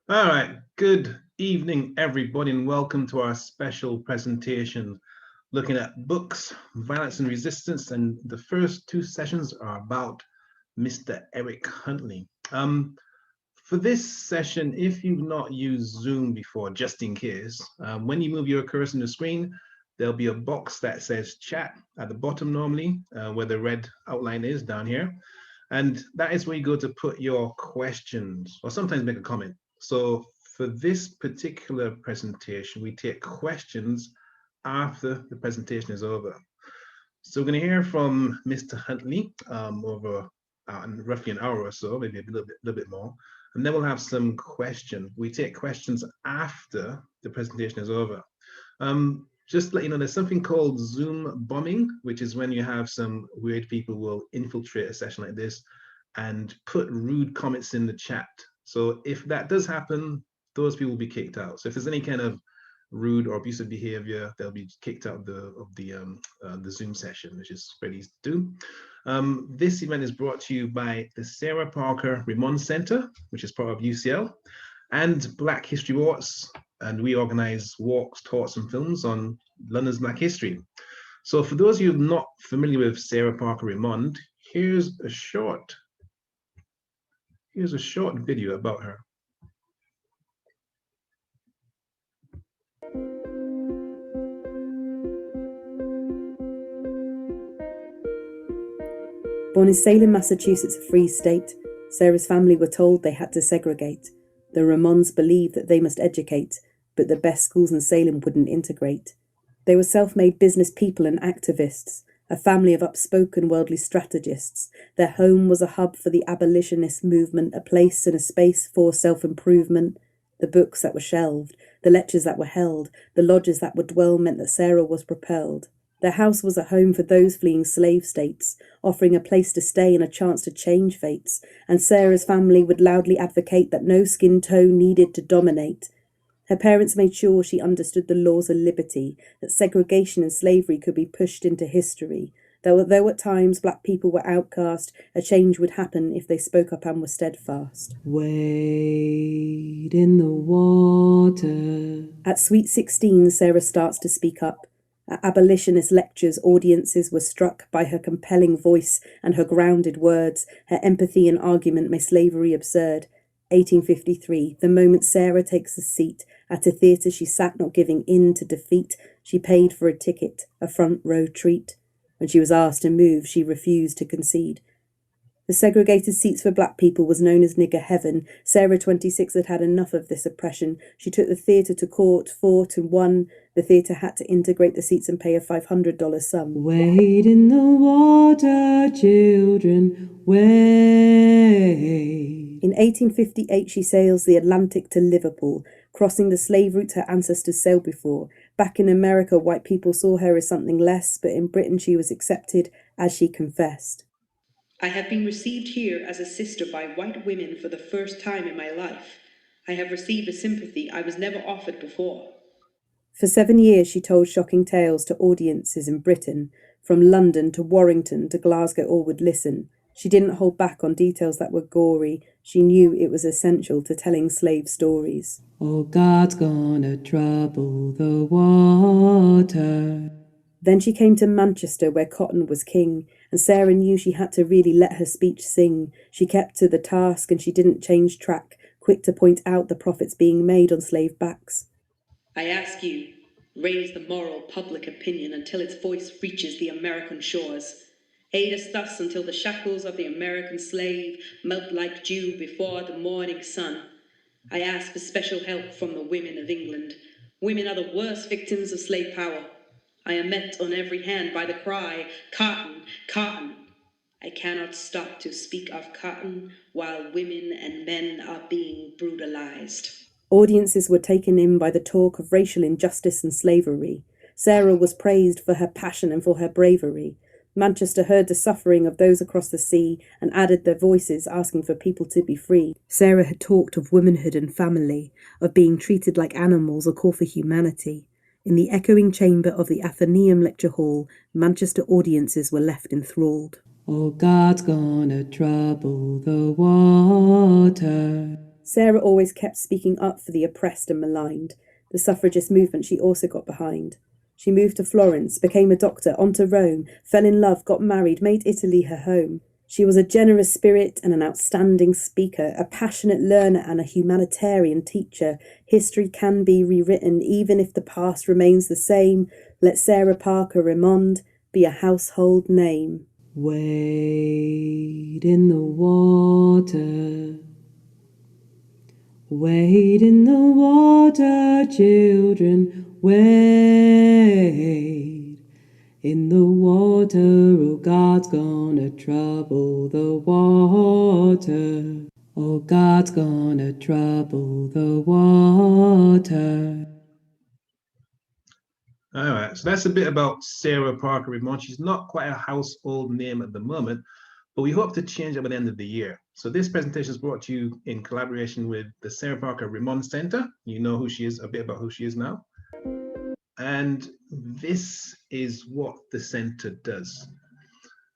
All right, good evening, everybody, and welcome to our special presentation looking at books, violence and resistance. And the first two sessions are about Mr. Eric Huntley. For this session, if you've not used Zoom before, just in case, when you move your cursor on the screen, there'll be a box that says chat at the bottom normally, where the red outline is down here. And that is where you go to put your questions or sometimes make a comment. So for this particular presentation, we take questions after the presentation is over. So we're going to hear from Mr. Huntley over roughly an hour or so, maybe a little bit more, and then we'll have some questions. We take questions after the presentation is over. Just to let you know, there's something called Zoom bombing, which is when you have some weird people will infiltrate a session like this and put rude comments in the chat. So if that does happen, those people will be kicked out. So if there's any kind of rude or abusive behavior, they'll be kicked out of the Zoom session, which is pretty easy to do. This event is brought to you by the Sarah Parker Remond Centre, which is part of U.C.L, and Black History Walks, and we organise walks, talks, and films on London's Black history. So for those of you not familiar with Sarah Parker Remond, here's a short video about her. Born in Salem, Massachusetts, a free state, Sarah's family were told they had to segregate. The Remonds believed that they must educate, but the best schools in Salem wouldn't integrate. They were self-made business people and activists, a family of upspoken worldly strategists. Their home was a hub for the abolitionist movement, a place and a space for self-improvement. The books that were shelved, the lectures that were held, the lodges that would dwell meant that Sarah was propelled. Their house was a home for those fleeing slave states, offering a place to stay and a chance to change fates. And Sarah's family would loudly advocate that no skin tone needed to dominate. Her parents made sure she understood the laws of liberty, that segregation and slavery could be pushed into history. Though at times black people were outcast, a change would happen if they spoke up and were steadfast. Wade in the water. At sweet 16, Sarah starts to speak up. At abolitionist lectures, audiences were struck by her compelling voice and her grounded words. Her empathy and argument made slavery absurd. 1853, the moment Sarah takes a seat at a theatre she sat, not giving in to defeat. She paid for a ticket, a front row treat. When she was asked to move, she refused to concede. The segregated seats for black people was known as nigger heaven. Sarah, 26, had had enough of this oppression. She took the theatre to court, fought and won. The theatre had to integrate the seats and pay a $500 sum. Wade in the water, children, wade. In 1858, she sails the Atlantic to Liverpool, crossing the slave route her ancestors sailed before. Back in America, white people saw her as something less, but in Britain she was accepted as she confessed. I have been received here as a sister by white women for the first time in my life. I have received a sympathy I was never offered before. For 7 years she told shocking tales to audiences in Britain. From London to Warrington to Glasgow, all would listen. She didn't hold back on details that were gory. She knew it was essential to telling slave stories. Oh, God's gonna trouble the water. Then she came to Manchester, where cotton was king, and Sarah knew she had to really let her speech sing. She kept to the task and she didn't change track, quick to point out the profits being made on slave backs. I ask you, raise the moral public opinion until its voice reaches the American shores. Aid us thus until the shackles of the American slave melt like dew before the morning sun. I ask for special help from the women of England. Women are the worst victims of slave power. I am met on every hand by the cry, cotton, cotton. I cannot stop to speak of cotton while women and men are being brutalized. Audiences were taken in by the talk of racial injustice and slavery. Sarah was praised for her passion and for her bravery. Manchester heard the suffering of those across the sea and added their voices, asking for people to be free. Sarah had talked of womanhood and family, of being treated like animals, a call for humanity. In the echoing chamber of the Athenaeum Lecture Hall, Manchester audiences were left enthralled. Oh, God's gonna trouble the water. Sarah always kept speaking up for the oppressed and maligned. The suffragist movement she also got behind. She moved to Florence, became a doctor, on to Rome, fell in love, got married, made Italy her home. She was a generous spirit and an outstanding speaker, a passionate learner and a humanitarian teacher. History can be rewritten even if the past remains the same. Let Sarah Parker Remond be a household name. Wade in the water. Wade in the water, children, wade. In the water, oh, God's gonna trouble the water. Oh, God's gonna trouble the water. All right, so that's a bit about Sarah Parker Remond. She's not quite a household name at the moment, but we hope to change it by the end of the year. So this presentation is brought to you in collaboration with the Sarah Parker Remond Centre. You know who she is, a bit about who she is now. And this is what the centre does.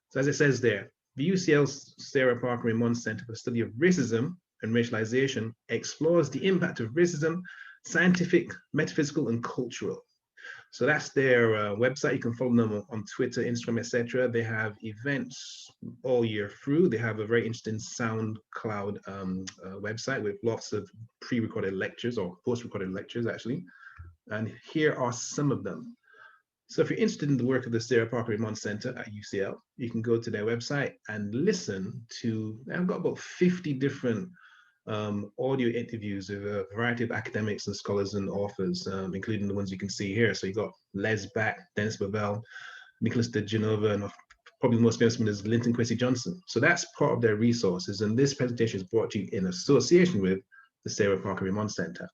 So as it says there, the U.C.L Sarah Parker Remond Centre for the Study of Racism and Racialization explores the impact of racism, scientific, metaphysical, and cultural. So that's their website. You can follow them on Twitter, Instagram, etc. They have events all year through. They have a very interesting SoundCloud website with lots of pre-recorded lectures or post-recorded lectures, actually. And here are some of them. So if you're interested in the work of the Sarah Parker Remond Centre at UCL, you can go to their website and listen to, I've got about 50 different audio interviews with a variety of academics and scholars and authors, including the ones you can see here. So you got Les Back, Dennis Bovell, Nicholas de Genova, and probably the most famous one is Linton Kwesi Johnson. So that's part of their resources, and this presentation is brought to you in association with the Sarah Parker Remond Centre,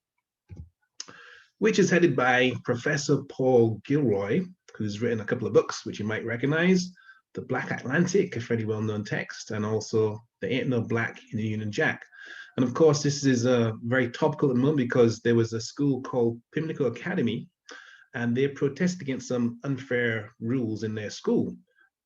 which is headed by Professor Paul Gilroy, who's written a couple of books which you might recognize: The Black Atlantic, a fairly well-known text, and also There Ain't No Black in the Union Jack. And of course, this is very topical at the moment because there was a school called Pimlico Academy, and they protested against some unfair rules in their school.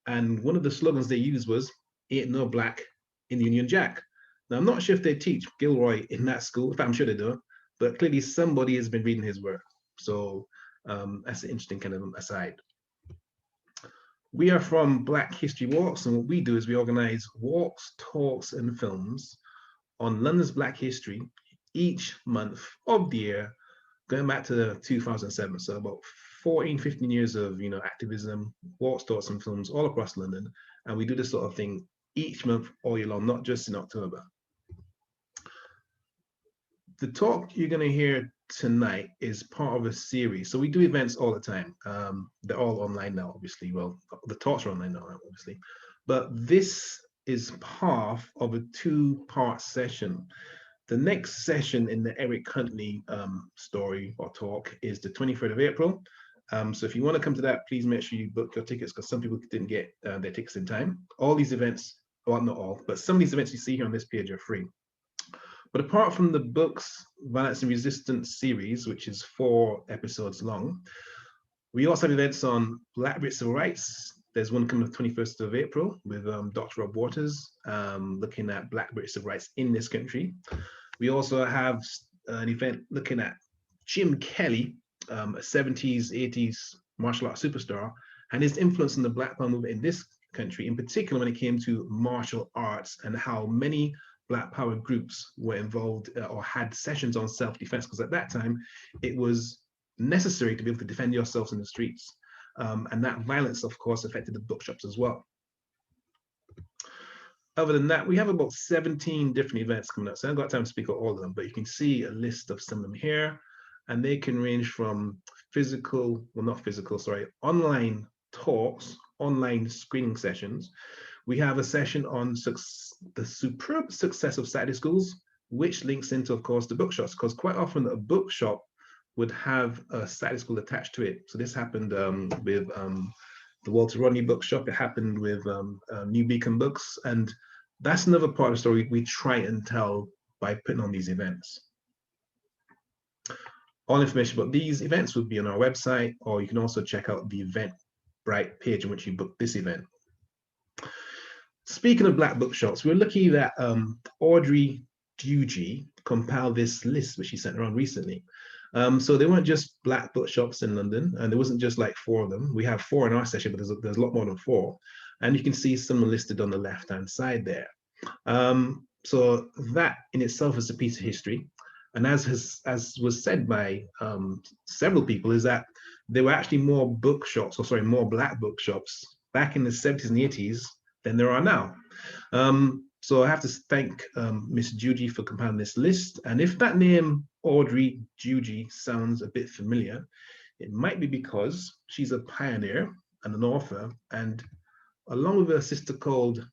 And one of the slogans they used was, "Ain't no black in the Union Jack." Now, I'm not sure if they teach Gilroy in that school. In fact, I'm sure they do, but clearly somebody has been reading his work. So that's an interesting kind of aside. We are from Black History Walks, and what we do is we organize walks, talks, and films on London's Black history each month of the year, going back to 2007. So about 14, 15 years of activism, walks, talks, and films all across London. And we do this sort of thing each month all year long, not just in October. The talk you're going to hear tonight is part of a series. So we do events all the time. They're all online now, obviously. Well, the talks are online now, obviously. But this is part of a 2-part session. The next session in the Eric Huntley story or talk is the 23rd of April. So if you want to come to that, please make sure you book your tickets, because some people didn't get their tickets in time. All these events, well, not all, but some of these events you see here on this page are free. But apart from the Books, Violence and Resistance series, which is 4 episodes long, we also have events on Black British civil rights. There's one coming on the 21st of April with Dr. Rob Waters, looking at Black British civil rights in this country. We also have an event looking at Jim Kelly, a 70s, 80s martial arts superstar, and his influence in the Black Power movement in this country, in particular when it came to martial arts, and how many Black Power groups were involved or had sessions on self-defense, because at that time it was necessary to be able to defend yourselves in the streets. And that violence, of course, affected the bookshops as well. Other than that, we have about 17 different events coming up. So I haven't got time to speak of all of them, but you can see a list of some of them here. And they can range from online talks, online screening sessions. We have a session on the superb success of Saturday schools, which links into, of course, the bookshops, because quite often a bookshop would have a Saturday school attached to it. So this happened with the Walter Rodney bookshop. It happened with New Beacon Books. And that's another part of the story we try and tell by putting on these events. All information about these events would be on our website, or you can also check out the Eventbrite page in which you book this event. Speaking of Black bookshops, we're lucky that Audrey Dewji compiled this list, which she sent around recently. So they weren't just Black bookshops in London, and there wasn't just like 4 of them. We have 4 in our session, but there's a lot more than 4. And you can see some listed on the left-hand side there. So that in itself is a piece of history. And as was said by several people, is that there were actually more Black bookshops back in the 70s and the 80s than there are now. So I have to thank Miss Dewji for compiling this list. And if that name, Audrey Dewji, sounds a bit familiar, it might be because she's a pioneer and an author, and along with her sister called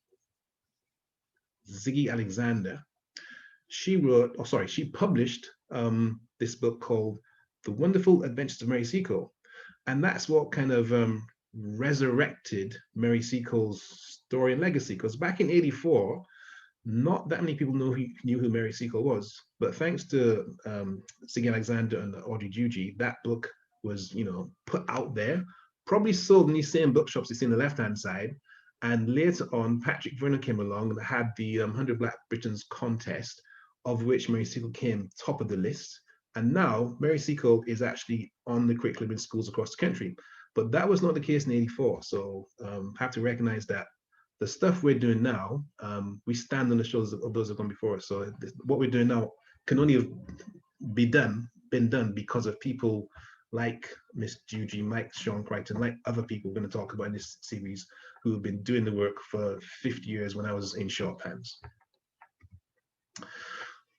Ziggy Alexander, she published this book called The Wonderful Adventures of Mary Seacole. And that's what kind of resurrected Mary Seacole's story and legacy, because back in '84, not that many people knew who Mary Seacole was. But thanks to Ziggy Alexander and Audrey Dewji, that book was, put out there, probably sold in these same bookshops you see on the left-hand side. And later on, Patrick Vernon came along and had the 100 Black Britons contest, of which Mary Seacole came top of the list. And now Mary Seacole is actually on the curriculum in schools across the country. But that was not the case in '84. So have to recognize that the stuff we're doing now, we stand on the shoulders of those who have gone before us. So what we're doing now can only have been done because of people like Miss Dewji, like Sean Crichton, like other people we're going to talk about in this series, who have been doing the work for 50 years when I was in short pants.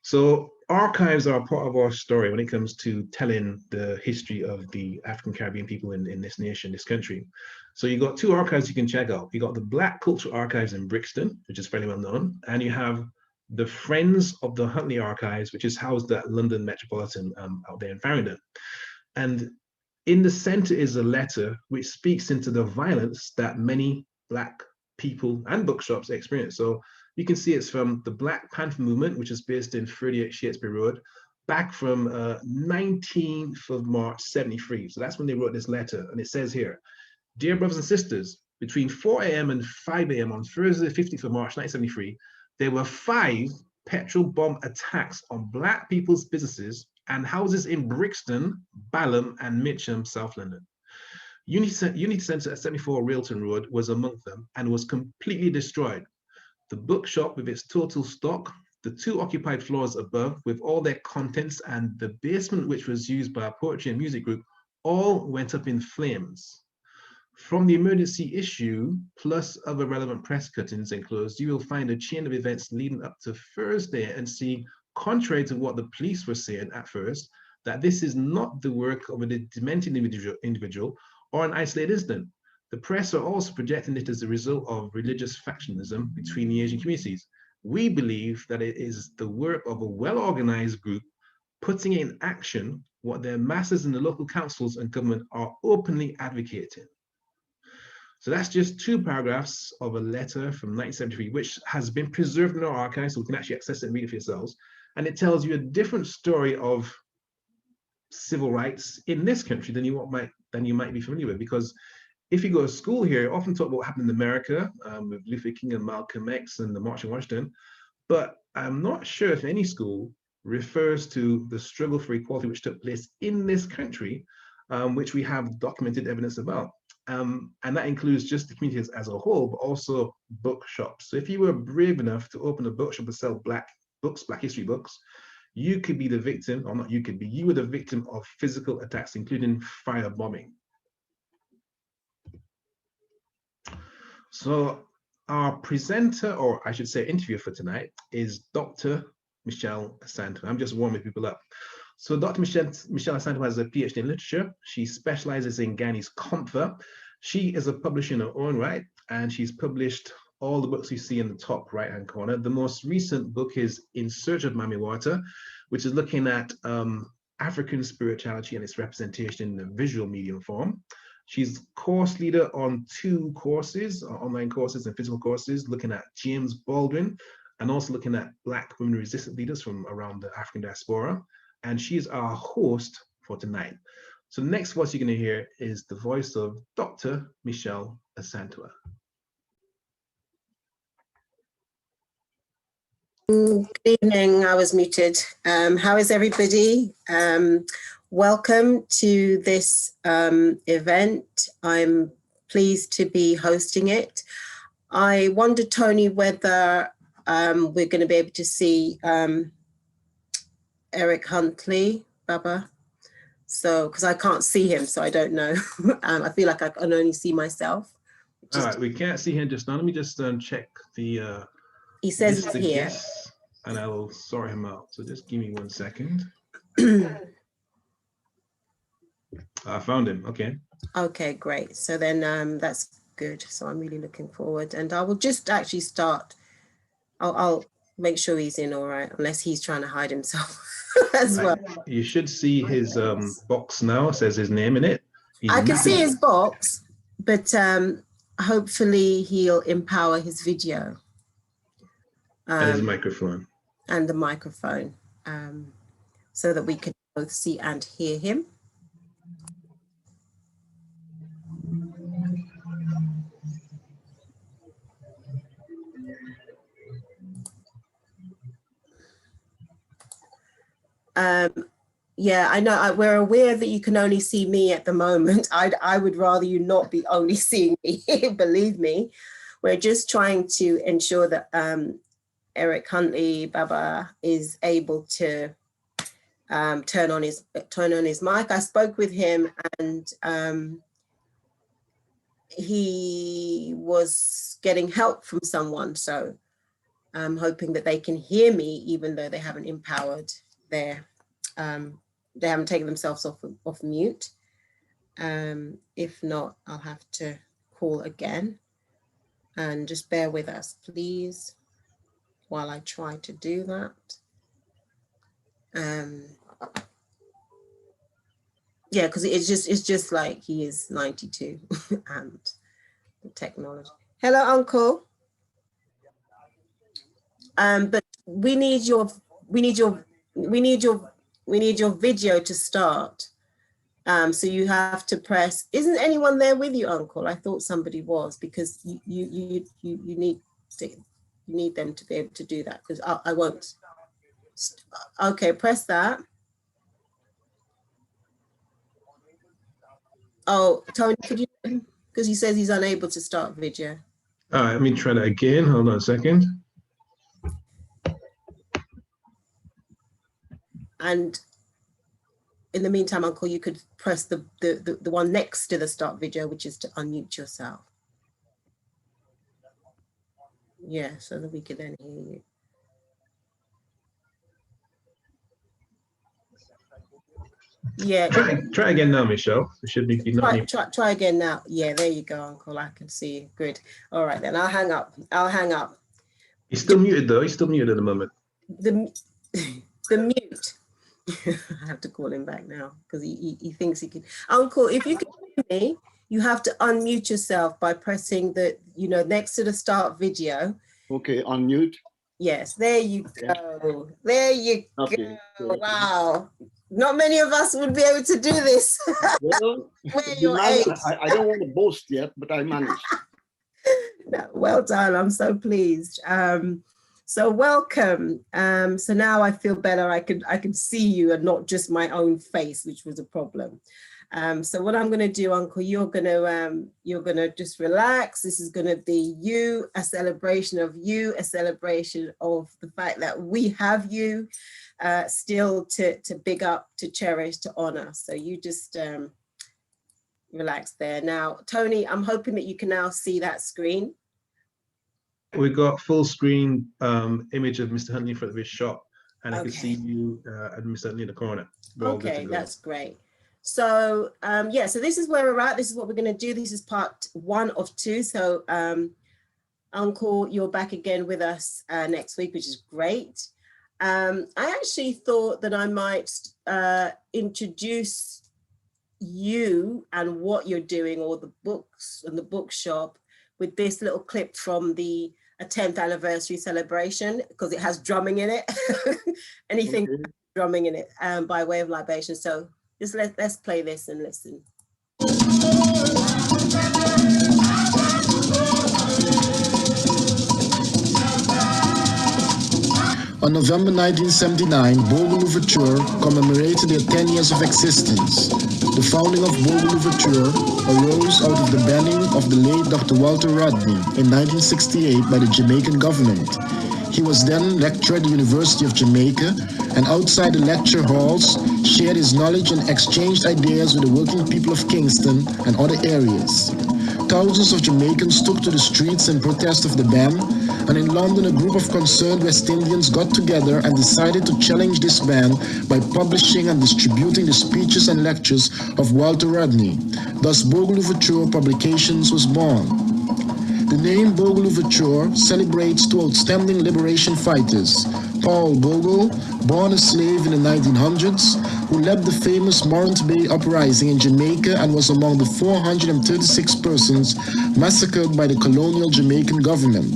So archives are a part of our story when it comes to telling the history of the African Caribbean people in this nation, this country. So you've got 2 archives you can check out. You got the Black Cultural Archives in Brixton, which is fairly well known, and you have the Friends of the Huntley Archives, which is housed at London Metropolitan out there in Farringdon. And in the center is a letter which speaks into the violence that many Black people and bookshops experience. So you can see it's from the Black Panther movement, which is based in 38 Shakespeare Road, back from 19th of March, '73. So that's when they wrote this letter. And it says here, "Dear brothers and sisters, between 4 a.m. and 5 a.m. on Thursday, 15th of March, 1973, there were 5 petrol bomb attacks on Black people's businesses and houses in Brixton, Balham, and Mitcham, South London. Unity Centre at 74 Railton Road was among them and was completely destroyed. The bookshop with its total stock the 2 occupied floors above, with all their contents, and the basement, which was used by our poetry and music group, all went up in flames. From the emergency issue, plus other relevant press cuttings enclosed, you will find a chain of events leading up to Thursday and see, contrary to what the police were saying at first, that this is not the work of a demented individual or an isolated incident. The press are also projecting it as a result of religious factionism between the Asian communities. We believe that it is the work of a well-organized group putting in action what their masses in the local councils and government are openly advocating. So that's just 2 paragraphs of a letter from 1973, which has been preserved in our archives, so we can actually access it and read it for yourselves. And it tells you a different story of civil rights in this country than you might be familiar with. Because if you go to school here, often talk about what happened in America with Luther King and Malcolm X and the March on Washington, but I'm not sure if any school refers to the struggle for equality which took place in this country, which we have documented evidence about. And that includes just the communities as a whole, but also bookshops. So if you were brave enough to open a bookshop and sell Black books, Black history books, you could be the victim, or not you could be, you were the victim of physical attacks, including firebombing. So our presenter, or I should say interviewer for tonight, is Dr. Michelle Asante. I'm just warming people up. So Dr. Michelle Asante has a PhD in literature. She specializes in Guyanese comfort. She is a publisher in her own right, and she's published all the books you see in the top right-hand corner. The most recent book is In Search of Mami Water, which is looking at African spirituality and its representation in the visual medium form. She's course leader on 2 courses, online courses and physical courses, looking at James Baldwin and also looking at Black women resistance leaders from around the African diaspora. And she's our host for tonight. So the next voice you're going to hear is the voice of Dr. Michelle Asante. Good evening. I was muted. How is everybody? Welcome to this event. I'm pleased to be hosting it. I wondered, Tony, whether we're going to be able to see Eric Huntley, Baba. So, because I can't see him, so I don't know. I feel like I can only see myself. All right, we can't see him just now. Let me just check the he says he's here. Guests, and I will sort him out. So just give me 1 second. I found him. Okay. Okay, great. So then that's good. So I'm really looking forward, and I will just actually start. I'll make sure he's in all right, unless he's trying to hide himself as well. You should see his box now. It says his name in it. I can see his box, but hopefully he'll empower his video. And his microphone. And the microphone, so that we can both see and hear him. Yeah, I know we're aware that you can only see me at the moment. I would rather you not be only seeing me, believe me. We're just trying to ensure that Eric Huntley, Baba, is able to turn on his mic. I spoke with him, and he was getting help from someone. So I'm hoping that they can hear me, even though they haven't empowered their, they haven't taken themselves off mute. If not, I'll have to call again, and just bear with us, please, while I try to do that. Yeah, because it's just like he is 92 and the technology. Hello, Uncle. But we need your video to start. So you have to press. Isn't anyone there with you, Uncle? I thought somebody was, because you need them to be able to do that, because I won't. Okay, press that. Oh, Tony, could you, because he says he's unable to start video. All right, let me try that again. Hold on a second. And in the meantime, Uncle, you could press the one next to the start video, which is to unmute yourself. Yeah, so that we can then hear you. Yeah. Try again now, Michelle. It should be try again now. Yeah, there you go, Uncle. I can see you. Good. All right, then I'll hang up. He's still muted though. He's still muted at the moment. The mute. I have to call him back now because he thinks he can. Uncle, if you can hear me, you have to unmute yourself by pressing the, next to the start video. Okay, unmute. Yes, there you go. There you go. Wow. Not many of us would be able to do this. Well, I don't want to boast yet, but I managed. No, well done. I'm so pleased. So welcome. So now I feel better. I could see you and not just my own face, which was a problem. So what I'm going to do, Uncle, you're going to just relax. This is going to be you, a celebration of you, a celebration of the fact that we have you still to big up, to cherish, to honor. So you just relax there. Now, Tony, I'm hoping that you can now see that screen. We got full screen image of Mr. Huntley in front of his shop, and I can see you and Mr. Huntley in the corner. Okay, that's great. So yeah, so this is where we're at. This is what we're going to do. This is part 1 of 2. So Uncle, you're back again with us next week, which is great. I actually thought that I might introduce you and what you're doing, or the books and the bookshop, with this little clip from the 10th anniversary celebration, because it has drumming in it. Anything drumming in it by way of libation. So just let's play this and listen. On November 1979, Bogle Louverture commemorated their 10 years of existence. The founding of Bogle Louverture arose out of the banning of the late Dr. Walter Rodney in 1968 by the Jamaican government. He was then lecturer at the University of Jamaica, and outside the lecture halls, shared his knowledge and exchanged ideas with the working people of Kingston and other areas. Thousands of Jamaicans took to the streets in protest of the ban, and in London a group of concerned West Indians got together and decided to challenge this ban by publishing and distributing the speeches and lectures of Walter Rodney. Thus Bogle Louverture Publications was born. The name Bogle Louverture celebrates 2 outstanding liberation fighters, Paul Bogle, born a slave in the 1900s, who led the famous Morant Bay uprising in Jamaica and was among the 436 persons massacred by the colonial Jamaican government.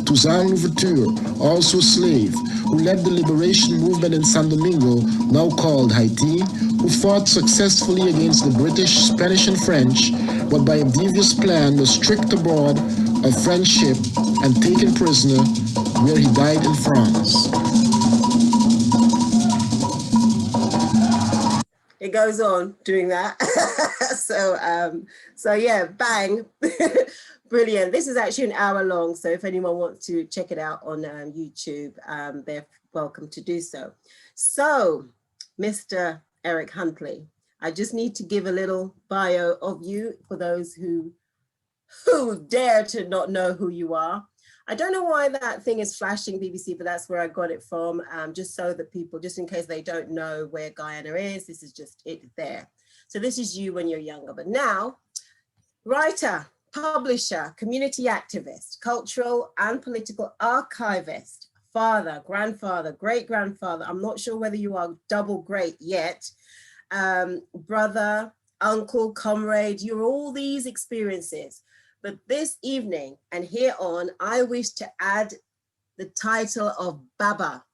Toussaint Louverture, also a slave, who led the liberation movement in San Domingo, now called Haiti, who fought successfully against the British, Spanish and French, but by a devious plan was tricked aboard a French ship and taken prisoner, where he died in France. It goes on doing that. So yeah, bang. Brilliant. This is actually an hour long, so if anyone wants to check it out on YouTube, they're welcome to do so. So, Mr. Eric Huntley, I just need to give a little bio of you for those who dare to not know who you are. I don't know why that thing is flashing, BBC, but that's where I got it from, just so that people, just in case they don't know where Guyana is, this is just it there. So this is you when you're younger. But now, writer, publisher, community activist, cultural and political archivist, father, grandfather, great-grandfather, I'm not sure whether you are double great yet, brother, uncle, comrade, you're all these experiences. But this evening and here on, I wish to add the title of Baba.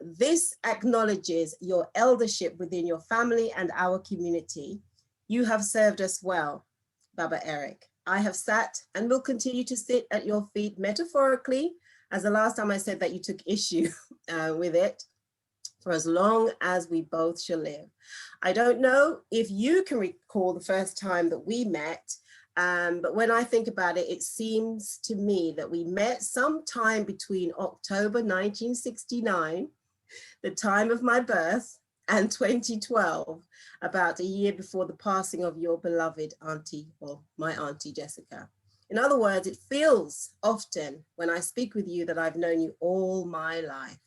This acknowledges your eldership within your family and our community. You have served us well, Baba Eric. I have sat and will continue to sit at your feet metaphorically, as the last time I said that you took issue with it, for as long as we both shall live. I don't know if you can recall the first time that we met, but when I think about it, it seems to me that we met sometime between October 1969 the time of my birth, and 2012, about a year before the passing of your beloved auntie, or my auntie Jessica. In other words, it feels often when I speak with you that I've known you all my life.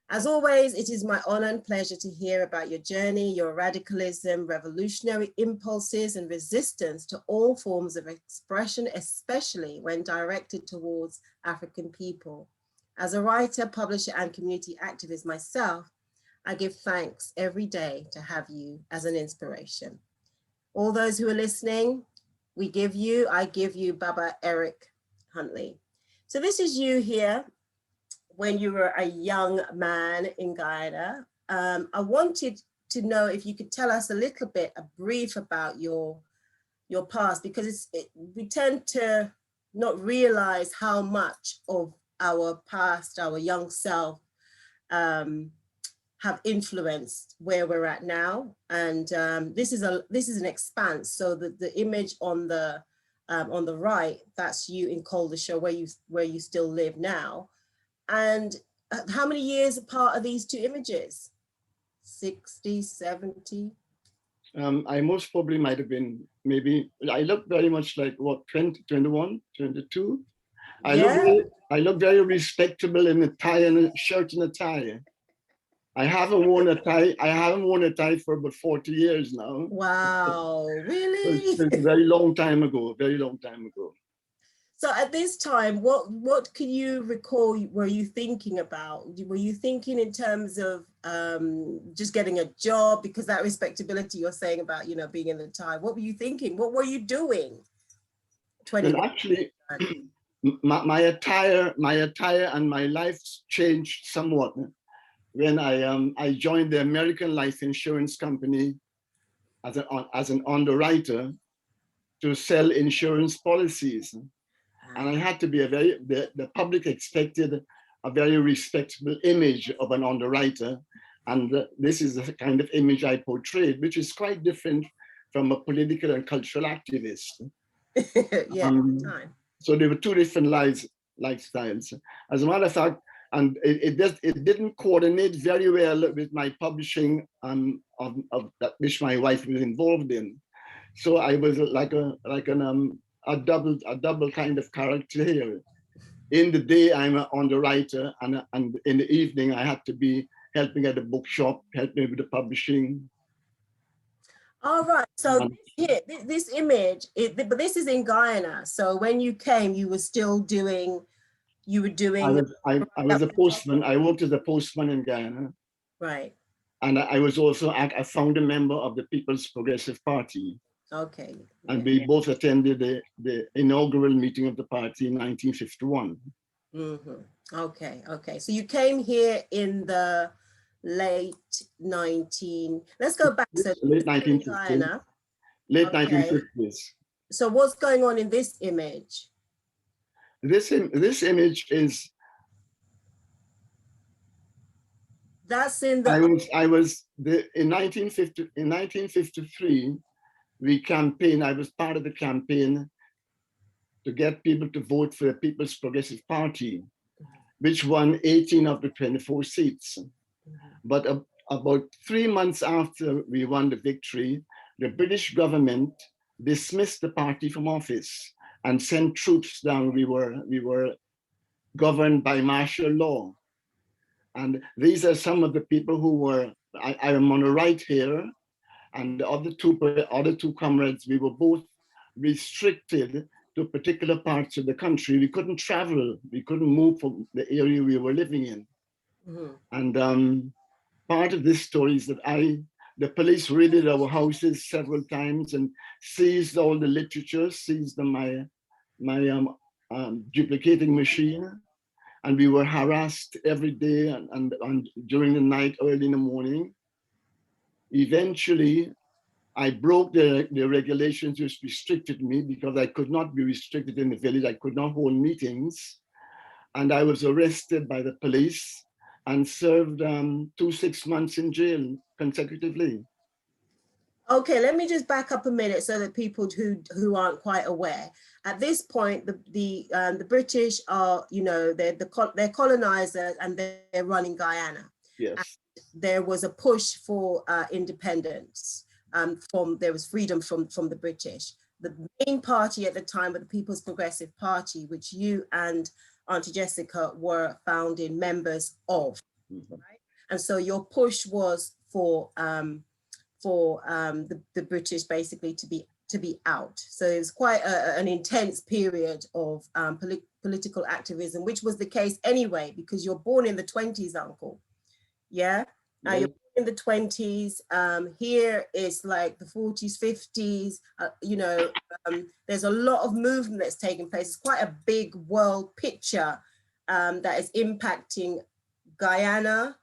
As always, it is my honor and pleasure to hear about your journey, your radicalism, revolutionary impulses, and resistance to all forms of expression, especially when directed towards African people. As a writer, publisher, and community activist myself, I give thanks every day to have you as an inspiration. All those who are listening, I give you Baba Eric Huntley. So this is you here when you were a young man in Guyana. I wanted to know if you could tell us a little bit, a brief about your past, because we tend to not realize how much of our past, our young self, have influenced where we're at now. And this is an expanse. So the image on the right, that's you in Caldershire, where you still live now. And how many years apart are these two images? 60, 70? I most probably might have been, maybe, I look very much like, what, 20, 21, 22? Yeah. I look very respectable in a tie and a shirt and a tie. I haven't worn a tie for about 40 years now. Wow, really? It's a very long time ago, very long time ago. So at this time, what can you recall were you thinking about? Were you thinking in terms of just getting a job, because that respectability you're saying about, being in the tie? What were you thinking? What were you doing? Well, actually, my attire and my life changed somewhat when I joined the American Life Insurance Company as an underwriter to sell insurance policies. And I had to be the public expected a very respectable image of an underwriter. And this is the kind of image I portrayed, which is quite different from a political and cultural activist. Yeah, so there were two different lifestyles. As a matter of fact, and it didn't coordinate very well with my publishing of that which my wife was involved in. So I was like a double kind of character here. In the day, I'm an underwriter, and in the evening, I had to be helping at the bookshop, helping with the publishing. All right. So this image, but this is in Guyana. So when you came, you were still doing. You were doing. I was a postman. I worked as a postman in Guyana. Right. And I was also a founder member of the People's Progressive Party. Okay. And we both attended the inaugural meeting of the party in 1951. Mm-hmm. Okay. So you came here in the late 19. Let's go back. So late 1950s. Late 1950s. So what's going on in this image? This image is. That's in the. In 1953. We campaigned. I was part of the campaign to get people to vote for the People's Progressive Party, which won 18 of the 24 seats. But about 3 months after we won the victory, the British government dismissed the party from office and sent troops down. We were governed by martial law. And these are some of the people who were, I am on the right here, and the other two comrades, we were both restricted to particular parts of the country. We couldn't travel. We couldn't move from the area we were living in. And part of this story is that the police raided our houses several times and seized all the literature, seized my duplicating machine. And we were harassed every day and during the night, early in the morning. Eventually, I broke the regulations which restricted me, because I could not be restricted in the village. I could not hold meetings. And I was arrested by the police and served 6 months in jail consecutively. Okay, let me just back up a minute so that people who aren't quite aware. At this point, the British are, you know, they're colonizers and they're running Guyana. Yes. And there was a push for independence. There was freedom from the British. The main party at the time was the People's Progressive Party, which you and Auntie Jessica were founding members of. Mm-hmm. Right? And so your push was for the British basically to be out. So it was quite an intense period of political activism, which was the case anyway, because you're born in the 20s, Uncle. Yeah. Now you're in the 20s. Here it's like the 40s, 50s. You know, there's a lot of movement that's taking place. It's quite a big world picture that is impacting Guyana,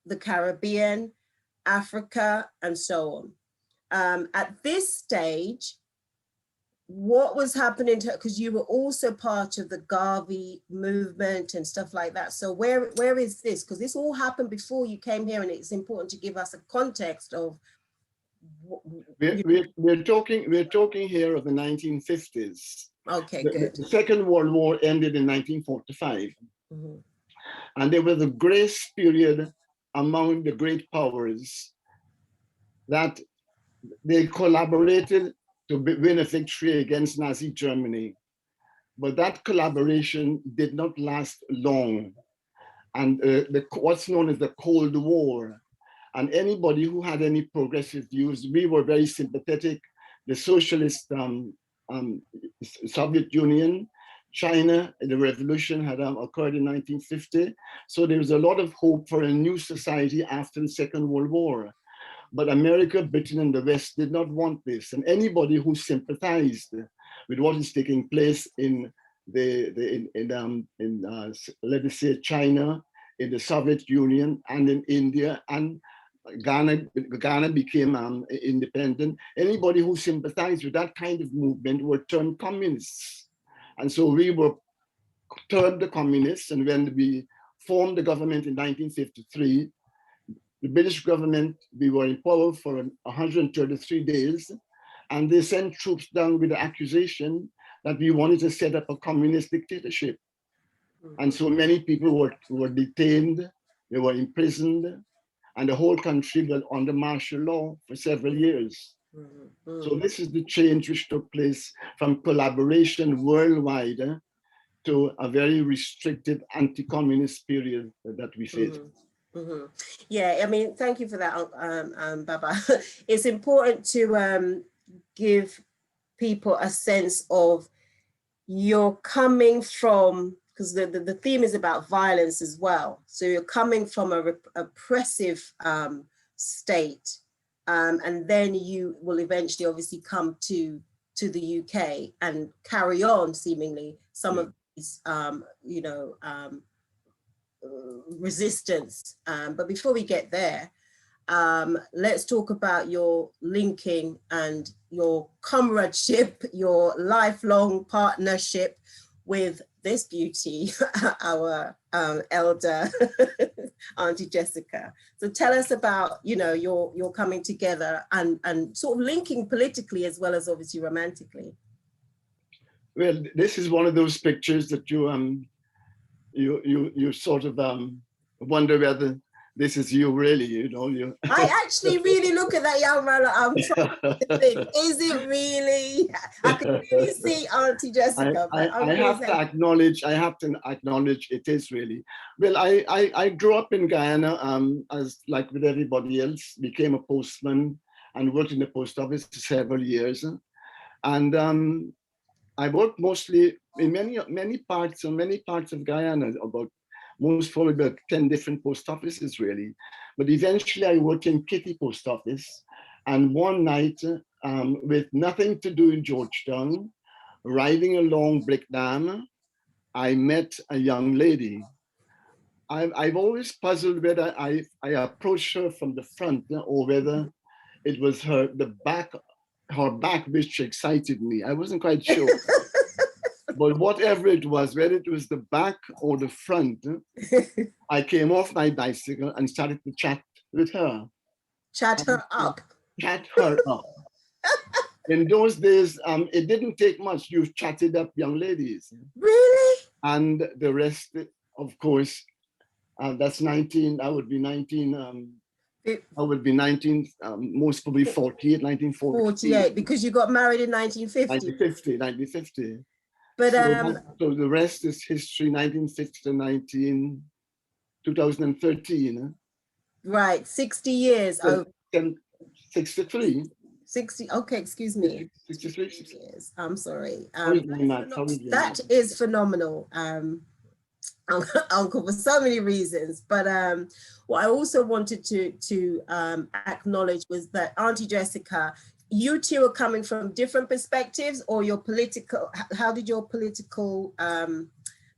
the Caribbean, Africa, and so on. At this stage, what was happening to, because you were also part of the Garvey movement and stuff like that. So where is this? Because this all happened before you came here, and it's important to give us a context of. We're talking here of the 1950s. Okay, good. The Second World War ended in 1945. Mm-hmm. And there was a grace period among the great powers that they collaborated to win a victory against Nazi Germany. But that collaboration did not last long. And what's known as the Cold War. And anybody who had any progressive views, we were very sympathetic. The socialist Soviet Union, China, the revolution had occurred in 1950. So there was a lot of hope for a new society after the Second World War. But America, Britain, and the West did not want this. And anybody who sympathized with what is taking place in let us say China, in the Soviet Union, and in India, and Ghana became independent. Anybody who sympathized with that kind of movement were turned communists. And so we were turned the communists, and when we formed the government in 1953, the British government, we were in power for 133 days, and they sent troops down with the accusation that we wanted to set up a communist dictatorship. And so many people were detained, they were imprisoned, and the whole country was under martial law for several years. So this is the change which took place from collaboration worldwide to a very restricted anti-communist period that we faced. Mm-hmm. Yeah, I mean, thank you for that, Baba. It's important to give people a sense of you're coming from, because the theme is about violence as well. So you're coming from a oppressive state, and then you will eventually obviously come to the UK and carry on seemingly some of these, resistance. But before we get there, let's talk about your linking and your comradeship, your lifelong partnership with this beauty, our elder Auntie Jessica. So tell us about, your coming together and sort of linking politically as well as obviously romantically. Well, this is one of those pictures that you sort of wonder whether this is you really, I actually really look at that young man. I'm trying to think, is it really? I can really see Auntie Jessica. I have to acknowledge it is really. Well, I grew up in Guyana, as like with everybody else, became a postman and worked in the post office for several years. And I worked mostly in many parts of Guyana, most probably about 10 different post offices really. But eventually I worked in Kitty Post Office. And one night, with nothing to do in Georgetown, riding along Brick Dam, I met a young lady. I've always puzzled whether I approached her from the front or whether it was her back which excited me. I wasn't quite sure. But whatever it was, whether it was the back or the front, I came off my bicycle and started to chat with her. Chat her up. Chat her up. In those days, it didn't take much. You chatted up young ladies. Really? And the rest, of course, that's 19, I would be 19, I would be 19, most probably 48, 1948. 48, because you got married in 1950. 1950. But so the rest is history, 1950 to 2013. Right, 60 years. So 63. 60, okay, excuse me. 63. Years. I'm sorry. That is phenomenal, Uncle, for so many reasons. But what I also wanted to acknowledge was that Auntie Jessica, you two are coming from different perspectives, or your political, how did your political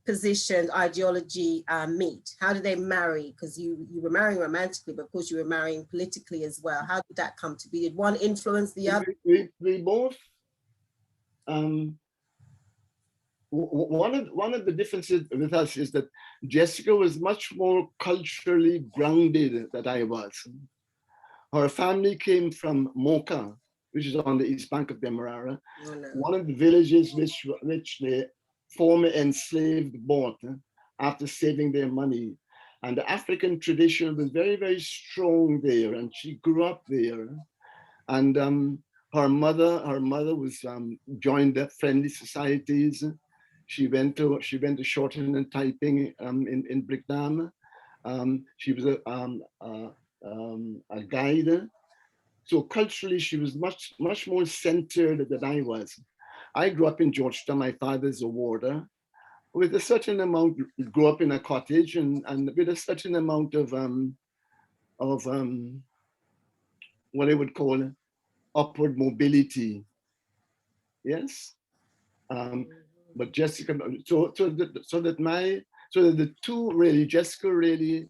position, ideology meet? How did they marry? Because you were marrying romantically, but of course you were marrying politically as well. How did that come to be? Did one influence the other? We both, one of the differences with us is that Jessica was much more culturally grounded than I was. Her family came from Mocha, which is on the east bank of Demerara, one of the villages which the former enslaved bought after saving their money. And the African tradition was very, very strong there, and she grew up there. And her mother was joined the friendly societies. She went to shortening and typing in Brickdam. She was a guide. So culturally, she was much more centered than I was. I grew up in Georgetown. My father's a warder. With a certain amount, grew up in a cottage, and with a certain amount of what I would call upward mobility. Yes. But Jessica, so that the two really, Jessica really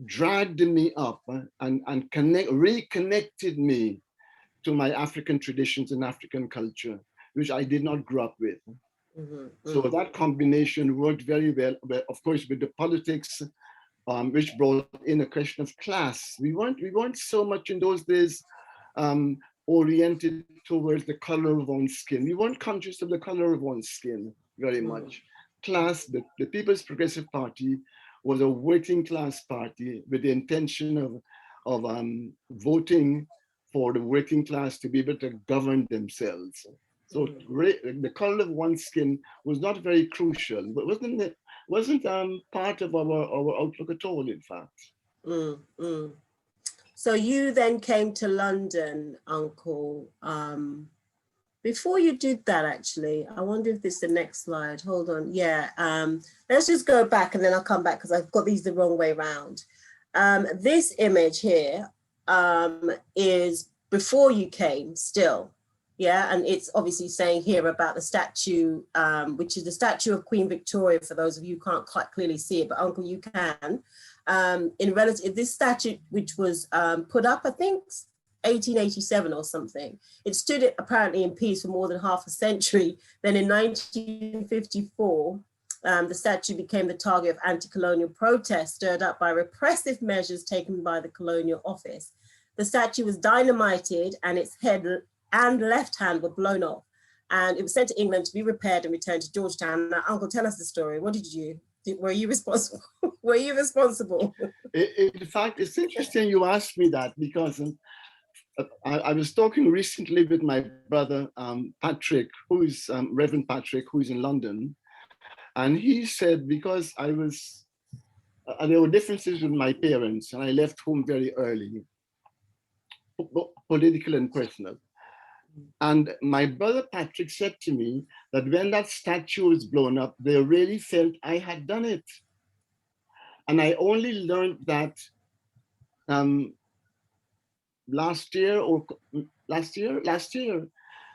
dragged me up and reconnected me to my African traditions and African culture, which I did not grow up with. So that combination worked very well, of course, with the politics, which brought in a question of class. We weren't so much in those days oriented towards the color of one's skin. We weren't conscious of the color of one's skin very much. Class, the People's Progressive Party was a working class party with the intention of voting for the working class to be able to govern themselves. So the color of one's skin was not very crucial, but wasn't part of our outlook at all, in fact. So you then came to London, Uncle. Before you did that, actually, I wonder if this is the next slide. Hold on. Yeah. Let's just go back and then I'll come back because I've got these the wrong way around. This image here is before you came still. Yeah. And it's obviously saying here about the statue, which is the statue of Queen Victoria, for those of you who can't quite clearly see it, but Uncle, you can. In relative, this statue, which was put up, I think, 1887 or something. It stood apparently in peace for more than half a century. Then in 1954, the statue became the target of anti-colonial protests stirred up by repressive measures taken by the Colonial Office. The statue was dynamited and its head and left hand were blown off. And it was sent to England to be repaired and returned to Georgetown. Now, Uncle, tell us the story. What did you do? Were you responsible? Were you responsible? In fact, it's interesting you asked me that because I was talking recently with my brother, Patrick, who is Reverend Patrick, who is in London. And he said, because I was, there were differences with my parents and I left home very early, political and personal. And my brother Patrick said to me that when that statue was blown up, they really felt I had done it. And I only learned that last year.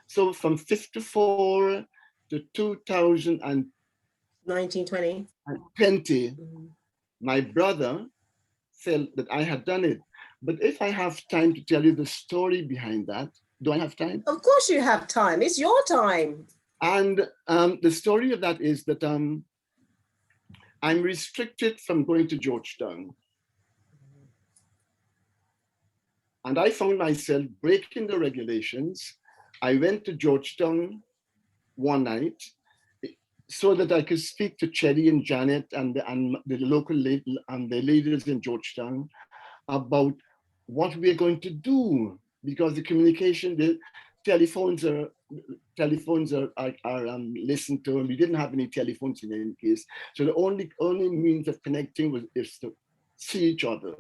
So from 54 to 1920, my brother felt that I had done it. But if I have time to tell you the story behind that, do I have time? Of course you have time. It's your time. And the story of that is that I'm restricted from going to Georgetown. And I found myself breaking the regulations I went to Georgetown one night so that I could speak to Cherry and Janet and the local and the leaders in Georgetown about what we're going to do, because the communication, the telephones are listened to, and we didn't have any telephones in any case. So the only means of connecting is to see each other.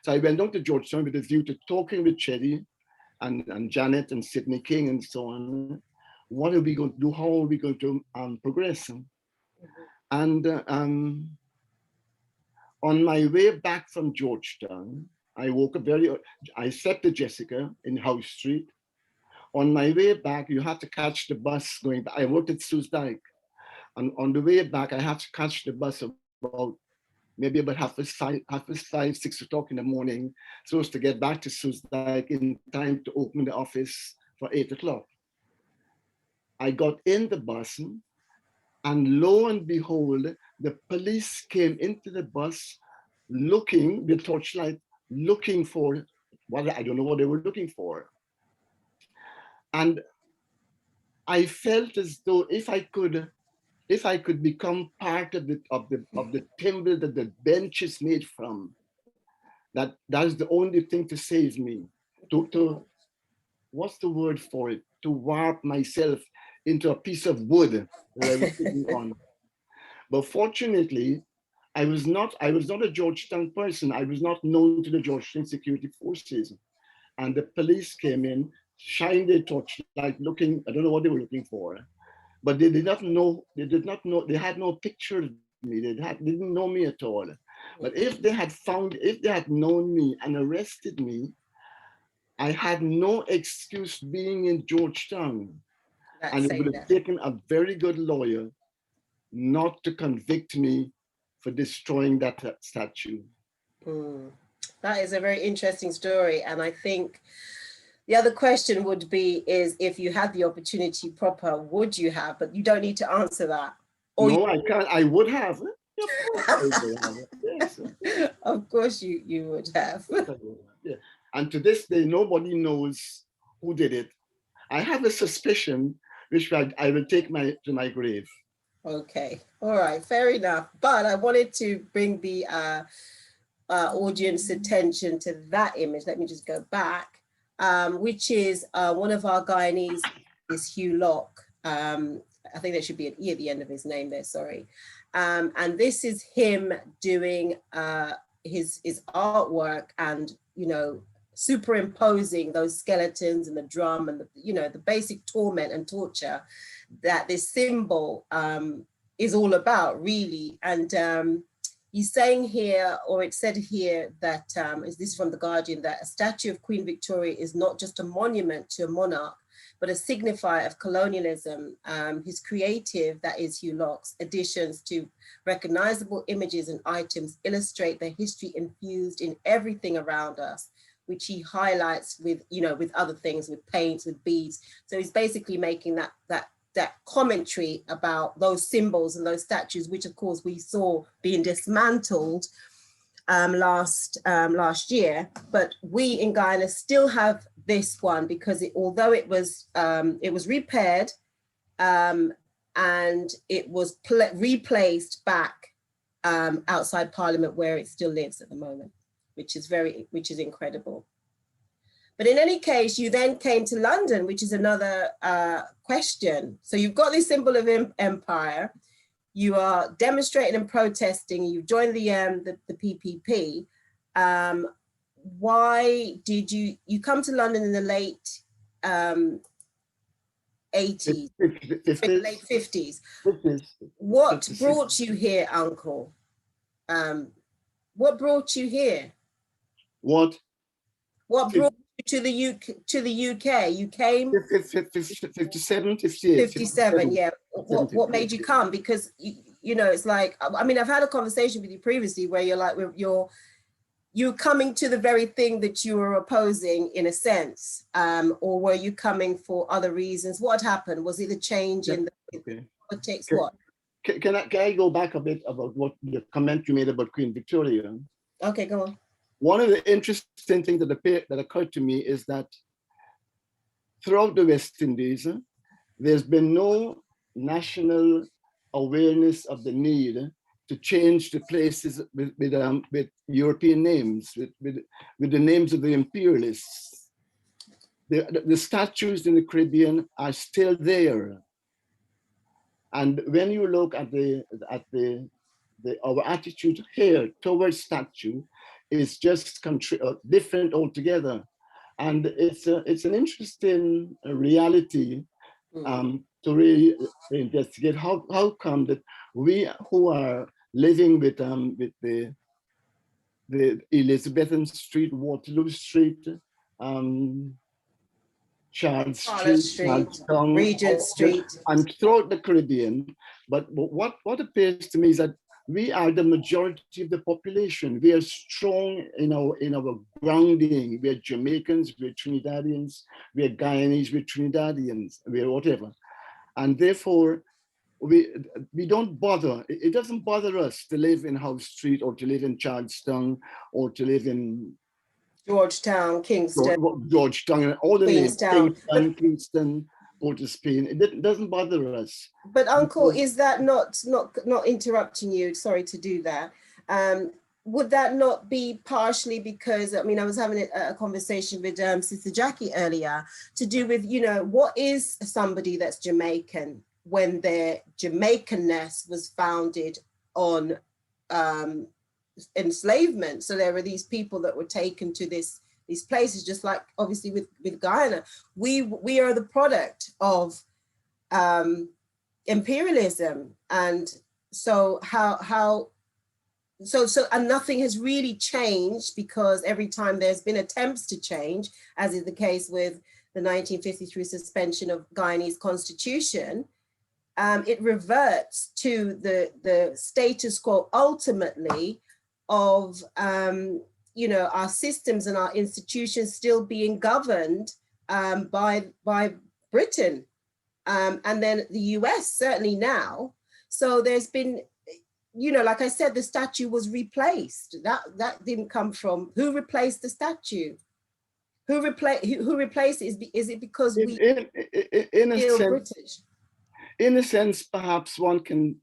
So I went down to Georgetown with a view to talking with Cherry and Janet and Sidney King and so on. What are we going to do? How are we going to progress? And on my way back from Georgetown, I woke up I slept with Jessica in House Street. On my way back, you have to catch the bus going back. I worked at Sue's Dyke. And on the way back, I have to catch the bus about 5:30, 6 o'clock in the morning, so as to get back to Sue's Dyke in time to open the office for 8 o'clock. I got in the bus, and lo and behold, the police came into the bus looking with torchlight, looking for I don't know what they were looking for. And I felt as though if I could become part of the timber that the bench is made from, that is the only thing to save me. To what's the word for it? To warp myself into a piece of wood that I was sitting on. But fortunately, I was not a Georgetown person. I was not known to the Georgetown security forces. And the police came in, shined their torchlight, looking, I don't know what they were looking for, but they did not know, they had no picture of me. They didn't know me at all. But if they had known me and arrested me, I had no excuse being in Georgetown. And it would have taken a very good lawyer not to convict me for destroying that statue. That is a very interesting story. And I think the other question would be, is if you had the opportunity proper, would you have? But you don't need to answer that. Or no, I can't. I would have. Yes. Of course you would have. Yeah. And to this day, nobody knows who did it. I have a suspicion, which I will take to my grave. Okay. All right. Fair enough. But I wanted to bring the audience attention to that image. Let me just go back, which is one of our Guyanese is Hugh Locke. I think there should be an E at the end of his name there, sorry. And this is him doing his artwork and, superimposing those skeletons and the drum and the basic torment and torture that this symbol is all about, really. And he's saying here, or it said here, that this is from The Guardian, that a statue of Queen Victoria is not just a monument to a monarch, but a signifier of colonialism. His creative, that is Hugh Locke's, additions to recognizable images and items illustrate the history infused in everything around us, which he highlights with, with other things, with paints, with beads. So he's basically making that commentary about those symbols and those statues, which of course we saw being dismantled last year. But we in Guyana still have this one because although it was repaired and it was replaced back outside Parliament, where it still lives at the moment, which is incredible. But in any case, you then came to London, which is another question. So you've got this symbol of empire. You are demonstrating and protesting. You've joined the PPP. Why did you come to London in the late 80s, late 50s? What brought you here, Uncle? What brought you here? What brought you to the UK? You came 57, 58. 57, yeah. What made you come? Because it's like, I mean, I've had a conversation with you previously where you're like, you're coming to the very thing that you were opposing, in a sense, or were you coming for other reasons? What happened? Was it a change in the politics? Can I go back a bit about what the comment you made about Queen Victoria? Okay, go on. One of the interesting things that occurred to me is that throughout the West Indies, there's been no national awareness of the need to change the places with European names, with the names of the imperialists. The statues in the Caribbean are still there. And when you look at our attitude here towards statue is just different altogether. And it's an interesting reality to really investigate how come that we who are living with the Elizabethan Street, Waterloo Street, Charles Street, Regent Street, and throughout the Caribbean. But what appears to me is that we are the majority of the population. We are strong in our grounding. We are Jamaicans, we are Trinidadians, we are Guyanese, we are Trinidadians, we are whatever. And therefore, we don't bother. It doesn't bother us to live in House Street or to live in Charlestown or to live in Georgetown, Kingston, Georgetown, and all the names, Kingston, Port of Spain. It doesn't bother us. But Uncle, is that not interrupting you? Sorry to do that. Would that not be partially because, I mean, I was having a conversation with Sister Jackie earlier to do with, you know, what is somebody that's Jamaican when their Jamaicanness was founded on enslavement? So there were these people that were taken to these places, just like obviously with Guyana. We are the product of imperialism, and so and nothing has really changed, because every time there's been attempts to change, as is the case with the 1953 suspension of Guyanese constitution, it reverts to the status quo ultimately of you know, our systems and our institutions still being governed by Britain, and then the US certainly now. So there's been, you know, like I said, the statue was replaced. That didn't come from, who replaced the statue? Who replaced it? Is it because we feel British? In a sense, perhaps one can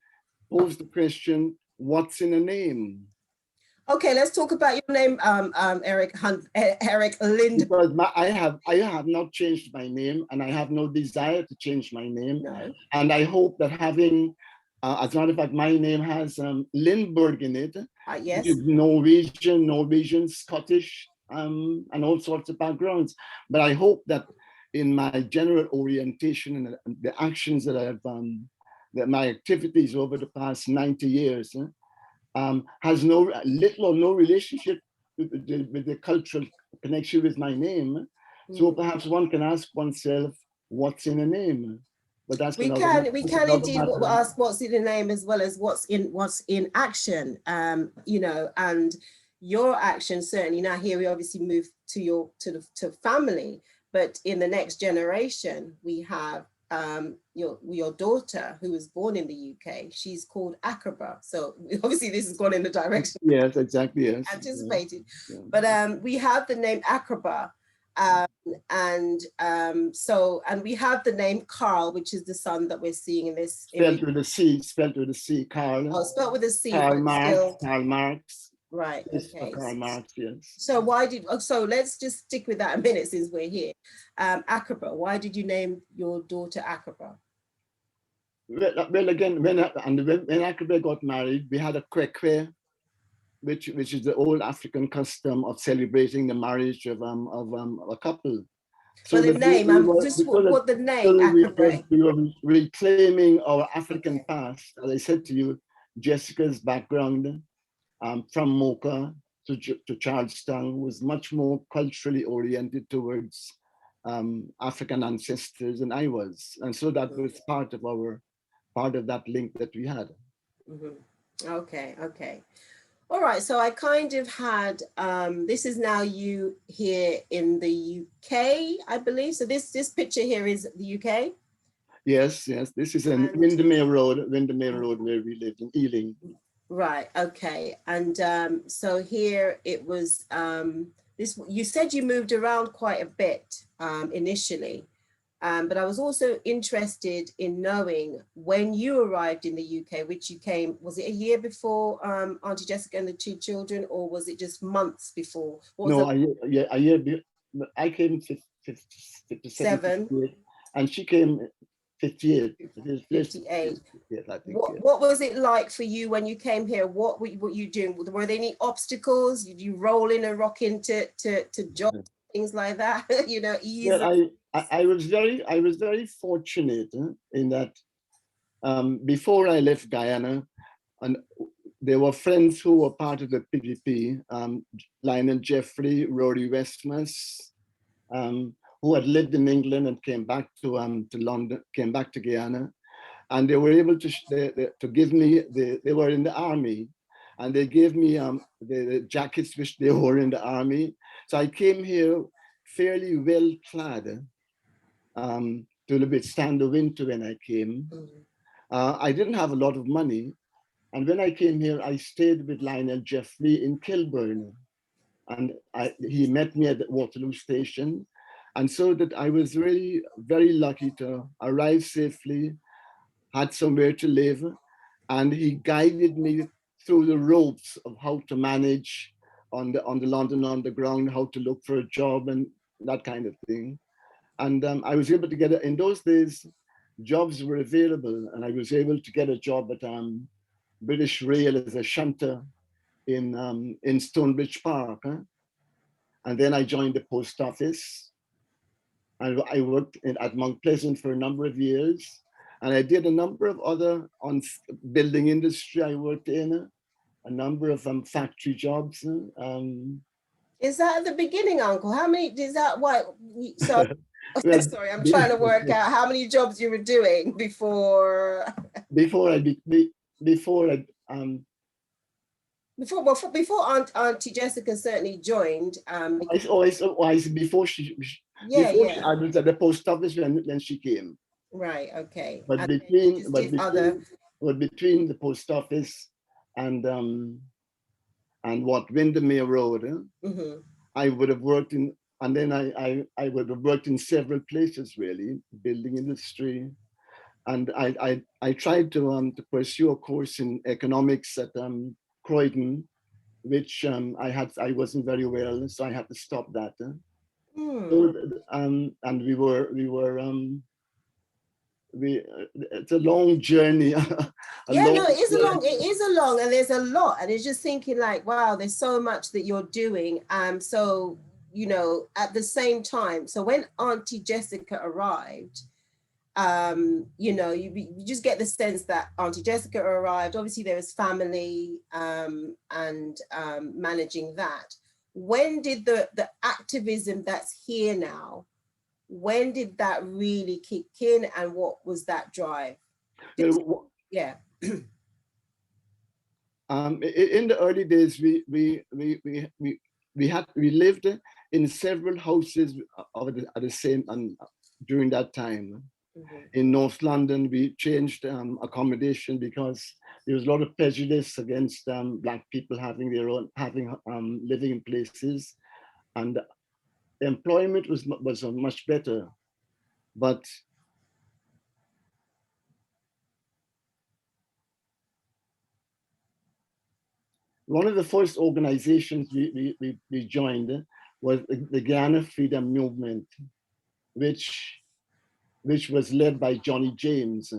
pose the question, what's in a name? Okay, let's talk about your name, Eric Lind. Because I have not changed my name, and I have no desire to change my name. No. And I hope that having, as a matter of fact, my name has Lindbergh in it. Yes. Which is Norwegian, Scottish, and all sorts of backgrounds. But I hope that in my general orientation and the actions that I've that my activities over the past 90 years has little or no relationship with the cultural connection with my name. So perhaps one can ask oneself, what's in a name? But that's we can indeed ask what's in a name as well as what's in action. You know, and your action certainly. Now here we obviously move to family, but in the next generation we have your daughter, who was born in the UK. She's called Aqaba. So obviously this has gone in the direction. Yes, exactly. Yes. Anticipated. Yeah. But we have the name Aqaba, and we have the name Carl, which is the son that we're seeing in this. Spelled with a C, Carl. Oh, spelled with a C. Karl Marx. Right. Okay. Karl Marx, yes. So let's just stick with that a minute since we're here. Aqaba, why did you name your daughter Aqaba? Well, again, when Aqaba got married, we had a kwekwe, which is the old African custom of celebrating the marriage of a couple. So the name, what the name Aqaba? We were reclaiming our African past. As I said to you, Jessica's background from Mocha to Charlestown was much more culturally oriented towards African ancestors than I was, and so that was part of that link that we had. Okay. All right, so I kind of had, this is now you here in the UK, I believe. So this picture here is the UK? This is in Windermere Road where we lived in Ealing. Right, okay. And so here it was, you said you moved around quite a bit initially. But I was also interested in knowing when you arrived in the UK, which you came, was it a year before Auntie Jessica and the two children, or was it just months before? No, a year. I came 57, 7, 58, and she came 58. 58. Yes, I think, What was it like for you when you came here? What were you doing? Were there any obstacles? Did you roll in and rock into jobs, things like that? You know, ease. Well, I was very fortunate in that before I left Guyana, and there were friends who were part of the PPP, Lionel Jeffrey, Rory Westmas, who had lived in England and came back to London, came back to Guyana, and they were able to give me they were in the army, and they gave me the jackets which they wore in the army. So I came here fairly well clad to withstand the winter when I came. I didn't have a lot of money, and when I came here, I stayed with Lionel Jeffrey in Kilburn, and he met me at the Waterloo station. And so that I was really very lucky to arrive safely, had somewhere to live, and he guided me through the ropes of how to manage on the London Underground, how to look for a job and that kind of thing. And I was able to get it. In those days, jobs were available, and I was able to get a job at British Rail as a shunter in Stonebridge Park. And then I joined the post office. And I worked at Mount Pleasant for a number of years. And I did a number of other building industry. I worked in a number of factory jobs. Is that at the beginning, Uncle? How many, is that what, so, Well, sorry, I'm trying to work out how many jobs you were doing before. Before Auntie Jessica certainly joined. Before she I was at the post office when she came. Right. Okay. But between the post office and Windermere Road, I would have worked in, and then I would have worked in several places really, building industry, and I tried to pursue a course in economics at Croydon, which I wasn't very well, so I had to stop that. So, and it's a long journey. It is a long, and there's a lot, and it's just thinking like, wow, there's so much that you're doing. So, you know, at the same time, so when Auntie Jessica arrived, you know, you just get the sense that Auntie Jessica arrived. Obviously, there was family and managing that. When did the activism that's here now, when did that really kick in, and what was that drive? In the early days, we lived in several houses at the same during that time. In North London, we changed accommodation because there was a lot of prejudice against Black people living in places, and employment was much better. But one of the first organizations we joined was the Guyana Freedom Movement, which was led by Johnny James,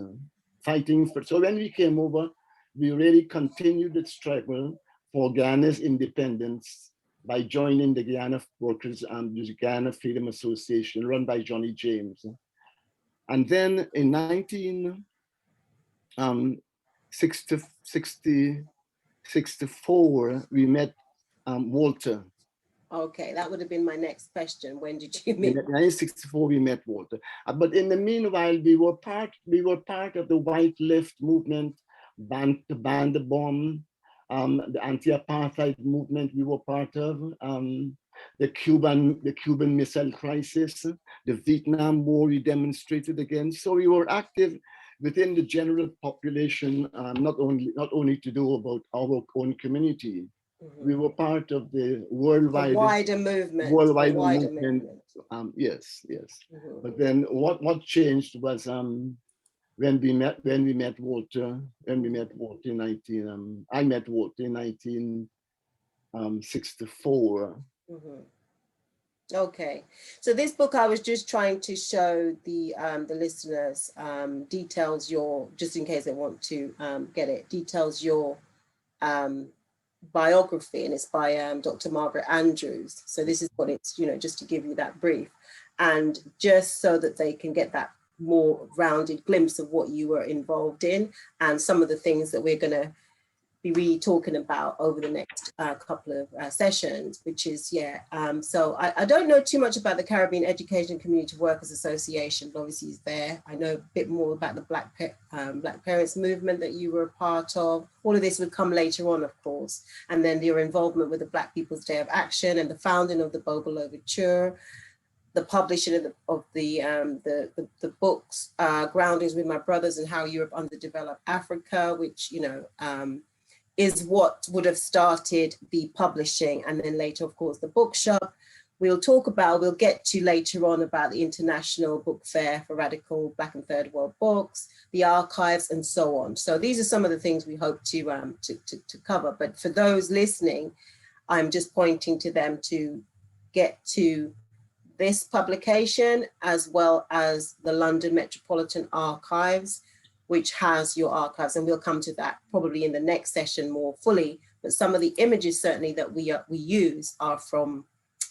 fighting for. So when we came over, we really continued the struggle for Guyana's independence by joining the Guyana Workers and the Guyana Freedom Association, run by Johnny James. And then in 1964, we met Walter. Okay, that would have been my next question. When did you meet? In 1964, we met Walter. But in the meanwhile, we were part of the White Left movement, Ban the Bomb, the anti-apartheid movement we were part of, the Cuban Missile Crisis, the Vietnam War we demonstrated against. So we were active within the general population, not only to do about our own community. We were part of the The worldwide wider movement. worldwide the wider movement. movement. Yes. But then what changed was when we met Walter. When we met Walter in I met Walter in 1964. Okay, so this book, I was just trying to show the listeners, details your, just in case they want to get it, details your biography, and it's by Dr. Margaret Andrews. So this is what it's, just to give you that brief, and just so that they can get that more rounded glimpse of what you were involved in and some of the things that we're going to be really talking about over the next couple of sessions, which is, so I don't know too much about the Caribbean Education Community Workers Association, but obviously it's there. I know a bit more about the Black Parents movement that you were a part of. All of this would come later on, of course. And then your involvement with the Black People's Day of Action and the founding of the Bogle Overture, the publishing of the books, Groundings with My Brothers and How Europe Underdeveloped Africa, which, is what would have started the publishing, and then later, of course, the bookshop. We'll get to later on about the International Book Fair for Radical Black and Third World Books, the archives, and so on. So these are some of the things we hope to cover. But for those listening, I'm just pointing to them to get to this publication, as well as the London Metropolitan Archives, which has your archives, and we'll come to that probably in the next session more fully. But some of the images certainly that we use are from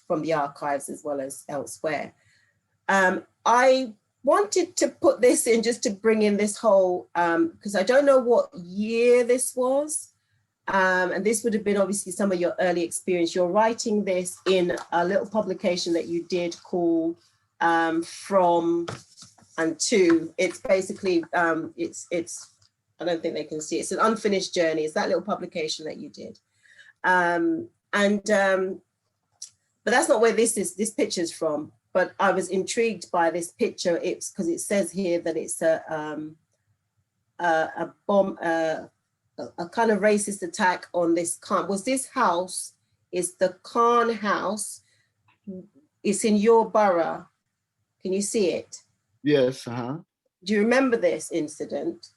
the archives as well as elsewhere. I wanted to put this in just to bring in this whole, because I don't know what year this was, and this would have been obviously some of your early experience. You're writing this in a little publication that you did called From and To. It's basically, it's I don't think they can see it. It's an unfinished journey. It's that little publication that you did. But that's not where this picture's from. But I was intrigued by this picture. It's because it says here that it's a bomb, a kind of racist attack on this Khan. Was this house, is the Khan house. It's in your borough. Can you see it? Yes. Do you remember this incident?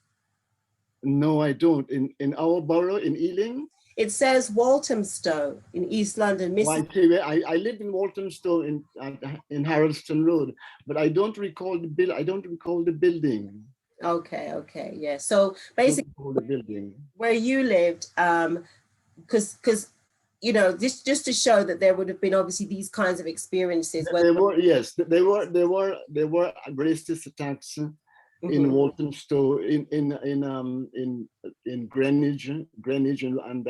No, I don't. In our borough in Ealing? It says Walthamstow in East London. I live in Walthamstow in Harrelstone Road, but I don't recall the building. Okay, yeah. So basically, the building where you lived, because this just to show that there would have been obviously these kinds of experiences. There were racist attacks in Walthamstow, in Greenwich and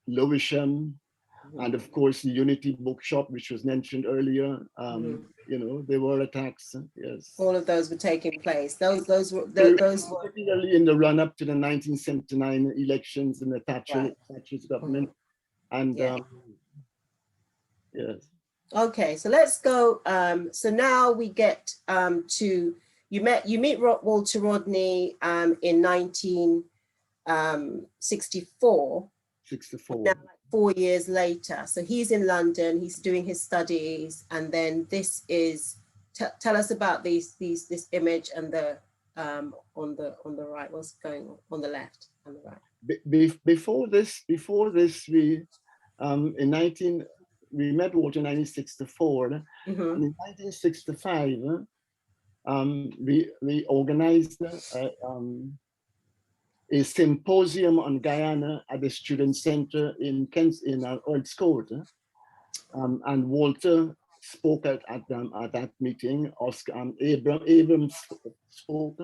Lewisham, and of course the Unity Bookshop, which was mentioned earlier. There were attacks. Yes, all of those were taking place. Those were particularly in the run up to the 1979 elections in the Thatcher's government. And yes. Okay, so let's go. So now we get to you meet Walter Rodney in 1964. 64. Now, 4 years later, so he's in London. He's doing his studies, and then this is. Tell us about this image and the on the right. What's going on the left and the right? Before this, we met Walter in 1964. And in 1965, we organized a symposium on Guyana at the Student Center in Earls Court. And Walter spoke at that meeting. Abrams spoke,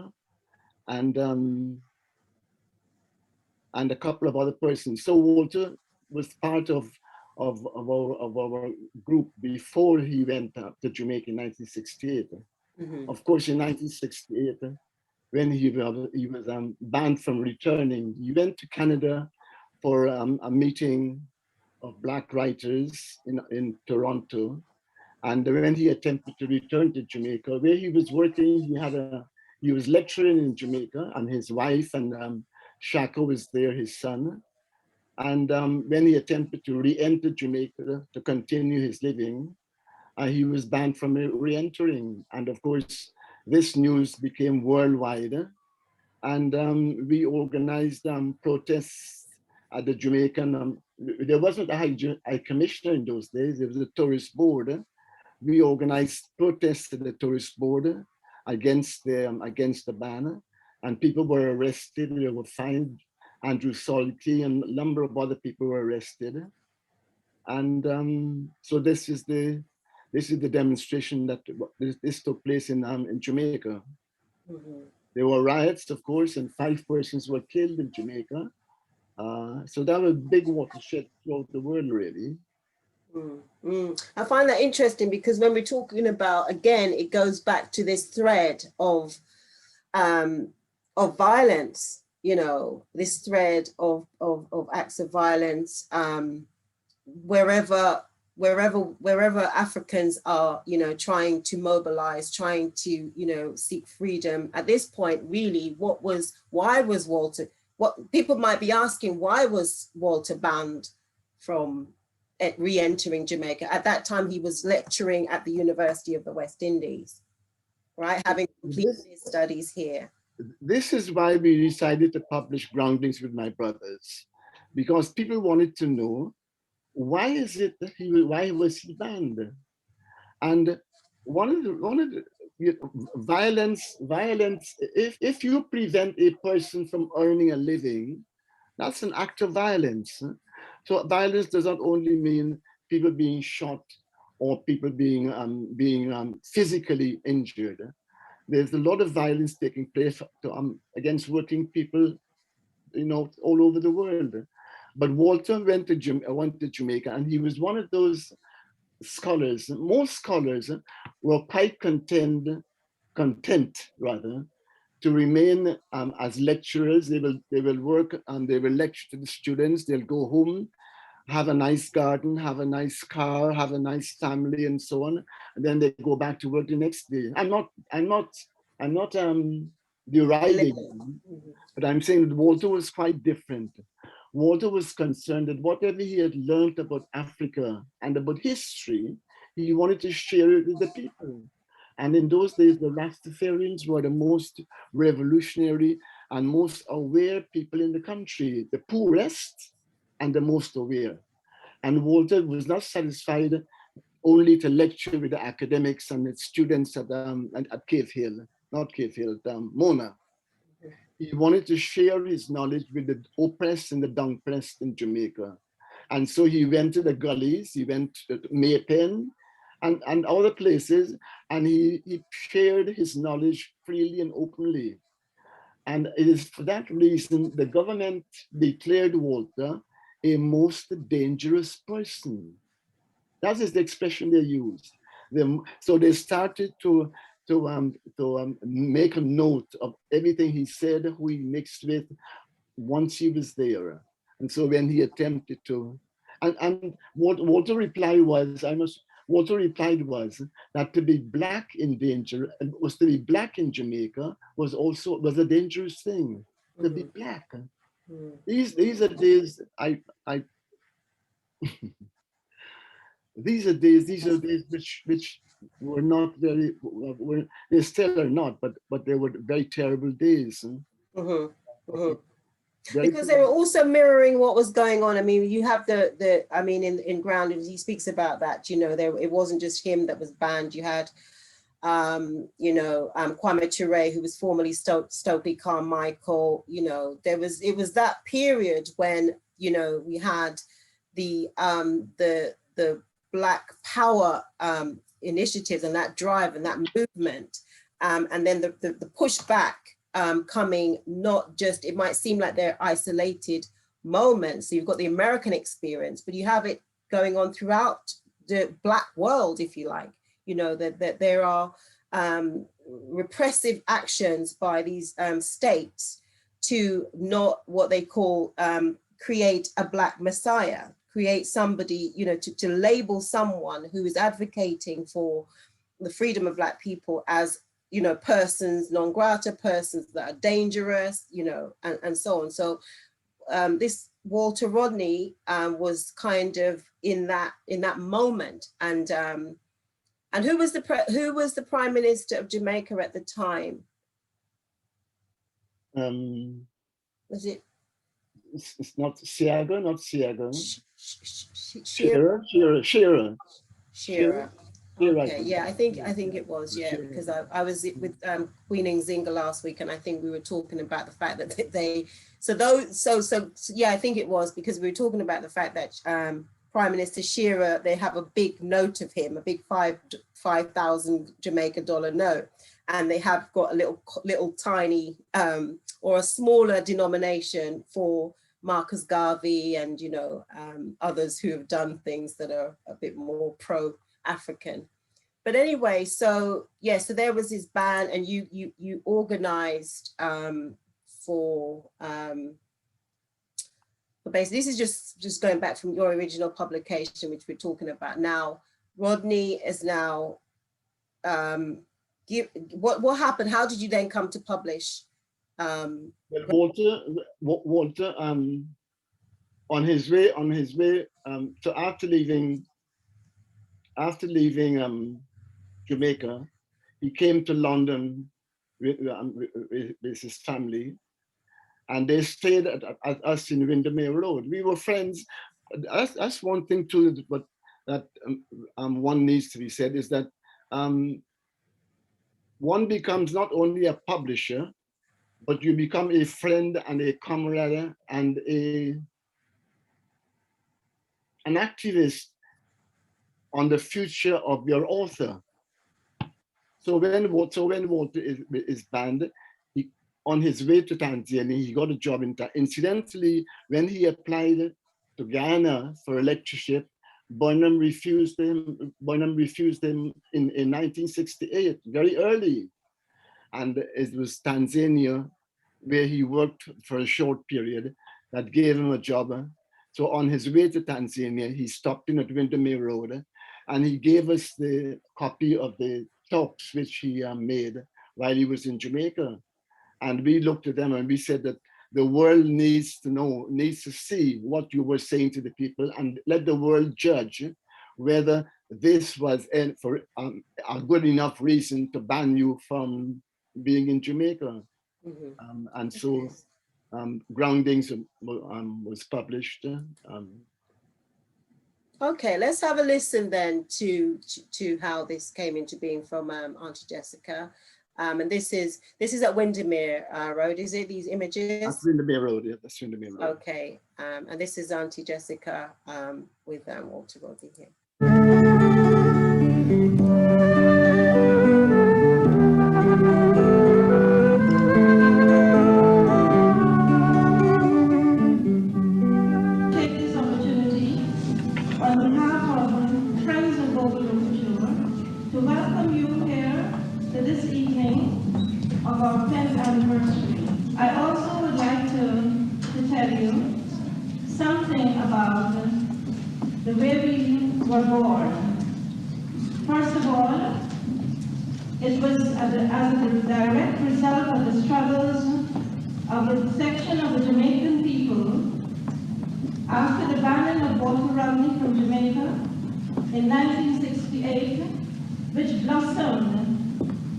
and a couple of other persons. So Walter was part of our group before he went to Jamaica in 1968. Of course, in 1968, when he was banned from returning, he went to Canada for a meeting of Black writers in Toronto. And when he attempted to return to Jamaica, where he was working, he was lecturing in Jamaica, and his wife and Shaka was there, his son. And when he attempted to re-enter Jamaica to continue his living, he was banned from re-entering. And of course, this news became worldwide. And we organized protests at the Jamaican, there wasn't a high commissioner in those days, there was a tourist board. We organized protests at the tourist board against the ban, and people were arrested, they were fined. Andrew Salty and a number of other people were arrested. And so this is the demonstration that this took place in Jamaica. Mm-hmm. There were riots, of course, and 5 persons were killed in Jamaica. So that was a big watershed throughout the world, really. I find that interesting because when we're talking about, again, it goes back to this thread of violence, you know, this thread of acts of violence, wherever Africans are, you know, trying to mobilize, trying to, you know, seek freedom. At this point, really, why was Walter, what people might be asking, why was Walter banned from re-entering Jamaica? At that time, he was lecturing at the University of the West Indies, right? Having completed his studies here. This is why we decided to publish Groundings with My Brothers, because people wanted to know, why is it that why was he banned? And one of the violence, if you prevent a person from earning a living, that's an act of violence. So violence does not only mean people being shot or people being physically injured. There's a lot of violence taking place against working people, you know, all over the world. But Walter went to Jamaica, and he was one of those scholars. Most scholars were quite content to remain as lecturers. They will work and they will lecture to the students. They'll go home, have a nice garden, have a nice car, have a nice family, and so on. And then they go back to work the next day. I'm not deriding them, but I'm saying that Walter was quite different. Walter was concerned that whatever he had learned about Africa and about history, he wanted to share it with the people. And in those days, the Rastafarians were the most revolutionary and most aware people in the country, the poorest and the most aware. And Walter was not satisfied only to lecture with the academics and the students at Cave Hill, not Cave Hill, Mona. He wanted to share his knowledge with the oppressed and the downpressed in Jamaica. And so he went to the gullies, he went to Maypen and other places, and he shared his knowledge freely and openly. And it is for that reason the government declared Walter a most dangerous person. That is the expression they used. So they started to make a note of everything he said, who he mixed with, once he was there. And so when he attempted to, and what Walter replied was, that to be black in danger, and was to be black in Jamaica was a dangerous thing. To be black. These are days these are days which were not very, they still are not, but they were very terrible days. Because they were also mirroring what was going on. I mean, you have in Groundings, he speaks about that, you know, it wasn't just him that was banned. You had, Kwame Ture, who was formerly Stokely Carmichael, you know, it was that period when, you know, we had the Black Power initiatives and that drive and that movement, and then the pushback coming, not just, it might seem like they're isolated moments. So you've got the American experience, but you have it going on throughout the Black world, if you like, you know, that there are repressive actions by these states to not what they call create a Black Messiah, create somebody, you know, to label someone who is advocating for the freedom of Black people as, you know, persons non grata, persons that are dangerous, you know, and so on. So this Walter Rodney was kind of in that moment, and who was the Prime Minister of Jamaica at the time? Was it? It's not Siaga, not Siaga. Shearer. Okay, yeah, I think it was, yeah, because I was with Queen Nzinga last week, and I think we were talking about the fact that yeah, I think it was, because we were talking about the fact that Prime Minister Shearer, they have a big note of him, a big 5,000 Jamaica dollar note, and they have got a little tiny or a smaller denomination for Marcus Garvey and, you know, others who have done things that are a bit more pro-African. But anyway, so yeah, so there was this ban, and you organized for basically, this is just going back from your original publication, which we're talking about now. Rodney is now, what happened? How did you then come to publish? Well, Walter, on his way, so after leaving Jamaica, he came to London with his family, and they stayed at us in Windermere Road. We were friends. That's one thing too, but that one needs to be said, is that one becomes not only a publisher, but you become a friend and a comrade and an activist on the future of your author. So when Walter is banned, on his way to Tanzania, he got a job incidentally, when he applied to Ghana for a lectureship, Burnham refused him in 1968, very early. And it was Tanzania, where he worked for a short period, that gave him a job. So on his way to Tanzania, he stopped in at Windermere Road, and he gave us the copy of the talks which he made while he was in Jamaica. And we looked at them and we said that the world needs to see what you were saying to the people, and let the world judge whether this was for a good enough reason to ban you from being in Jamaica. Mm-hmm. And so Groundings was published. Okay, let's have a listen then to how this came into being from Auntie Jessica. And this is at Windermere Road, is it, these images? That's Windermere Road, yeah, that's Windermere Road. Okay, and this is Auntie Jessica with Walter Rodney here. Take this opportunity on behalf of Friends of Global Literature to welcome you here to this evening of our 10th anniversary. I also would like to tell you something about the way we were born. First of all, it was as a direct result of the struggles of a section of the Jamaican people after the banning of Walter Rodney from Jamaica in 1968, which blossomed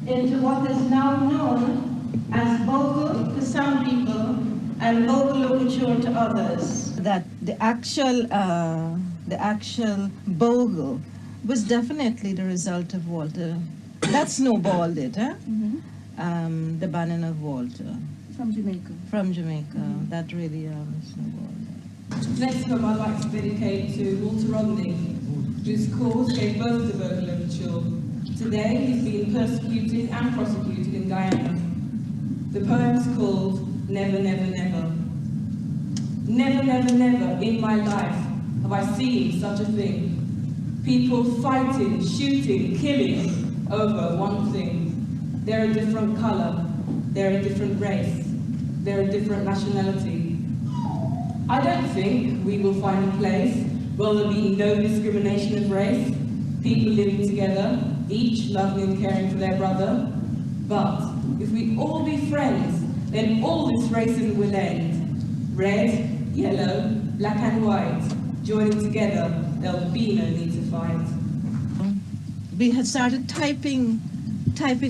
into what is now known as bogle to some people and bogle literature to others. That the actual bogle was definitely the result of Walter. That snowballed it, eh? Mm-hmm. The banning of Walter. From Jamaica. From Jamaica, mm-hmm. That really snowballed it. Next poem I'd like to dedicate to Walter Rodney, whose cause gave birth to vocal literature. Today, he's being persecuted and prosecuted in Guyana. The poem's called Never, Never, Never. Never, never, never in my life have I seen such a thing. People fighting, shooting, killing over one thing. They're a different color, they're a different race, they're a different nationality. I don't think we will find a place where there'll be no discrimination of race, people living together, each loving and caring for their brother. But if we all be friends, then all this racism will end. Red, yellow, black and white, joining together, there'll be no need to fight. We had started typing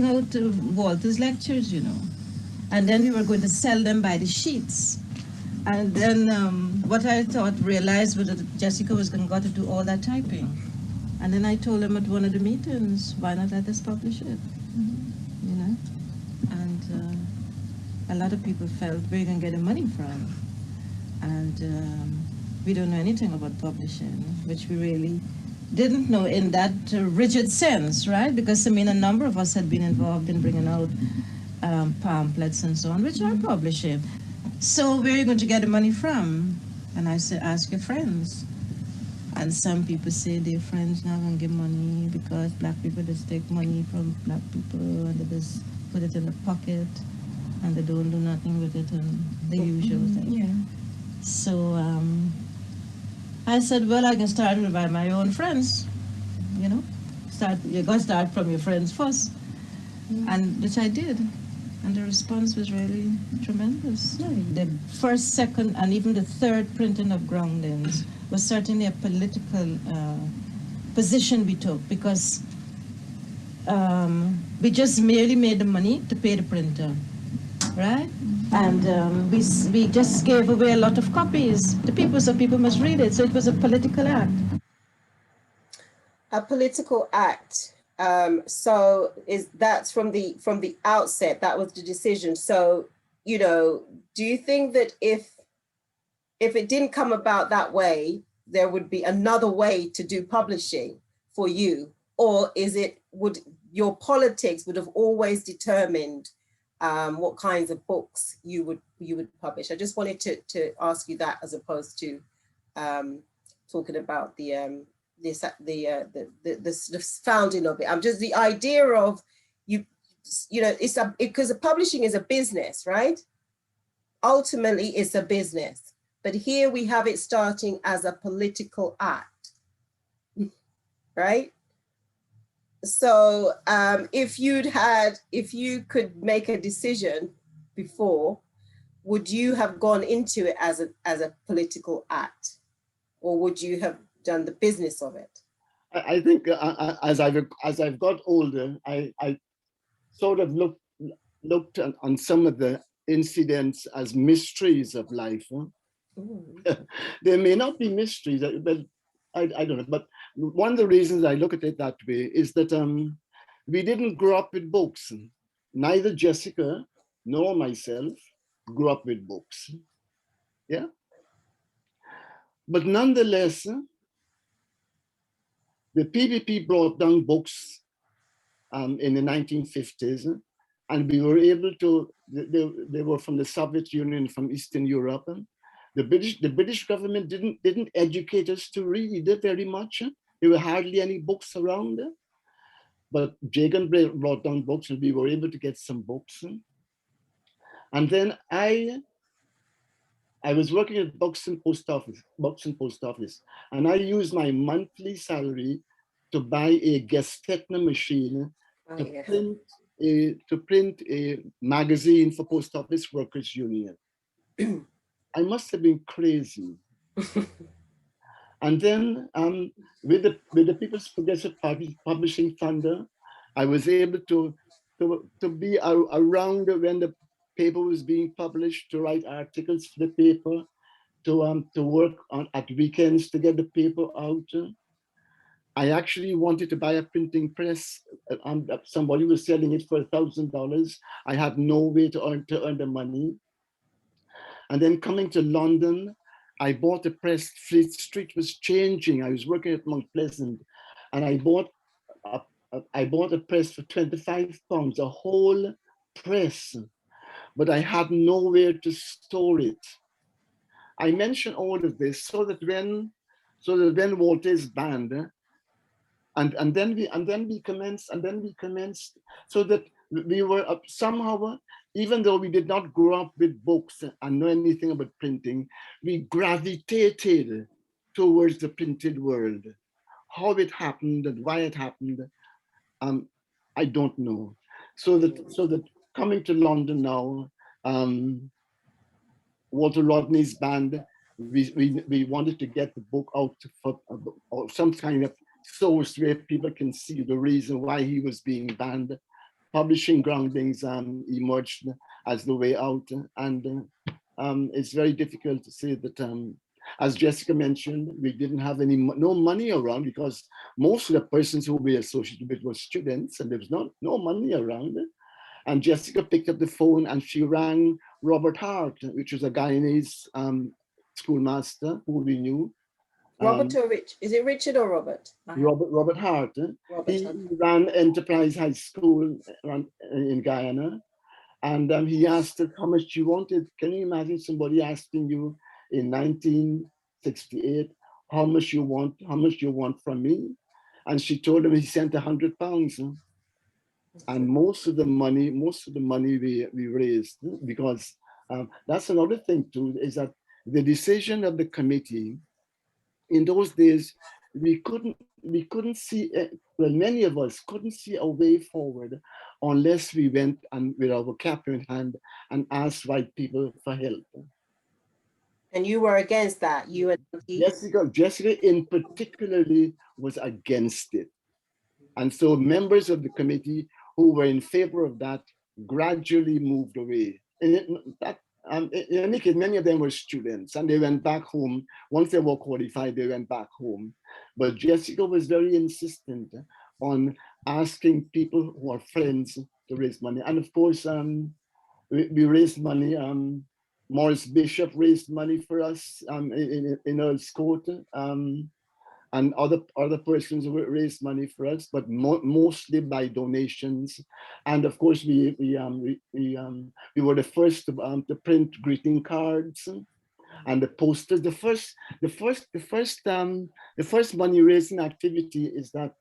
out Walter's lectures, you know, and then we were going to sell them by the sheets. And then what I realized was that Jessica was going to do all that typing. And then I told him at one of the meetings, why not let us publish it? You know? And a lot of people felt, where are you going to get the money from? And we don't know anything about publishing, which we really didn't know in that rigid sense, right? Because, I mean, a number of us had been involved in bringing out pamphlets and so on, which are publishing. So where are you going to get the money from? And I said, ask your friends. And some people say their friends not going to give money because black people just take money from black people and they just put it in the pocket and they don't do nothing with it and the usual thing. Yeah. So I said, well, I can start with my own friends, you know. You're going to start from your friends first. And which I did. And the response was really tremendous. The first, second, and even the third printing of Groundings was certainly a political position we took because we just merely made the money to pay the printer, right? And we just gave away a lot of copies to people so people must read it. So it was a political act. A political act. So that's from the outset, that was the decision. So, you know, do you think that if it didn't come about that way, there would be another way to do publishing for you? Or would your politics would have always determined what kinds of books you would publish? I just wanted to ask you that as opposed to talking about the founding of it. I'm just the idea of you know, because publishing is a business, right? Ultimately, it's a business, but here we have it starting as a political act, right? So if you could make a decision before, would you have gone into it as a political act, or would you have done the business of it? I think as I've got older, I sort of looked on some of the incidents as mysteries of life. They may not be mysteries, but I don't know. But one of the reasons I look at it that way is that we didn't grow up with books. Neither Jessica nor myself grew up with books. Yeah. But nonetheless, the PPP brought down books in the 1950s, and we were able to, they were from the Soviet Union, from Eastern Europe. The British government didn't educate us to read very much. There were hardly any books around. But Jagan brought down books and we were able to get some books. And then I was working at Books and Post Office, and I used my monthly salary to buy a Gestetner machine to print a magazine for Post Office Workers Union. I must have been crazy. And then with the People's Progressive Party Publishing Fund, I was able to be around when the paper was being published, to write articles for the paper, to work at weekends to get the paper out. I actually wanted to buy a printing press. Somebody was selling it for $1,000. I had no way to earn the money. And then coming to London, I bought a press. Fleet Street was changing. I was working at Mount Pleasant, and I bought a press for £25, a whole press, but I had nowhere to store it. I mention all of this so that when Walter is banned, and then we commenced, so that we were somehow, even though we did not grow up with books and know anything about printing, we gravitated towards the printed world. How it happened and why it happened, I don't know. So that coming to London now, Walter Rodney's band, we wanted to get the book out for some kind of source where people can see the reason why he was being banned. Publishing groundings emerged as the way out, and it's very difficult to say that, as Jessica mentioned, we didn't have no money around because most of the persons who we associated with were students, and there was no money around. And Jessica picked up the phone and she rang Robert Hart, which was a Guyanese schoolmaster who we knew. Robert or Rich? Is it Richard or Robert? Robert Hart. He ran Enterprise High School in Guyana, and he asked her how much she wanted. Can you imagine somebody asking you in 1968 how much you want from me? And she told him he sent £100. And most of the money we raised, because that's another thing too, is that the decision of the committee in those days, we couldn't see, well, many of us couldn't see a way forward unless we went and with our cap in hand and asked white people for help. And you were against that, you and Jessica in particularly was against it. And so members of the committee who were in favor of that gradually moved away. And in any case, many of them were students and they went back home. Once they were qualified, they went back home. But Jessica was very insistent on asking people who are friends to raise money. And of course, we raised money. Morris Bishop raised money for us in Earl's Court. And other persons raised money for us, but mostly by donations. And of course, we were the first to print greeting cards and the posters. The first money raising activity is that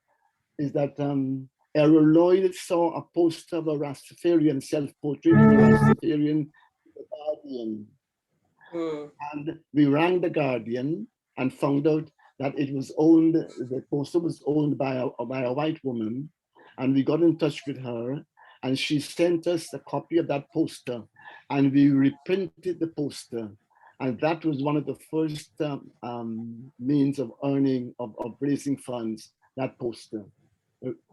Errol Lloyd saw a poster of a Rastafarian self-portrait in the Rastafarian Guardian, and we rang the Guardian and found out that it was owned, the poster was owned by a white woman, and we got in touch with her, and she sent us a copy of that poster, and we reprinted the poster, and that was one of the first means of earning, of raising funds, that poster.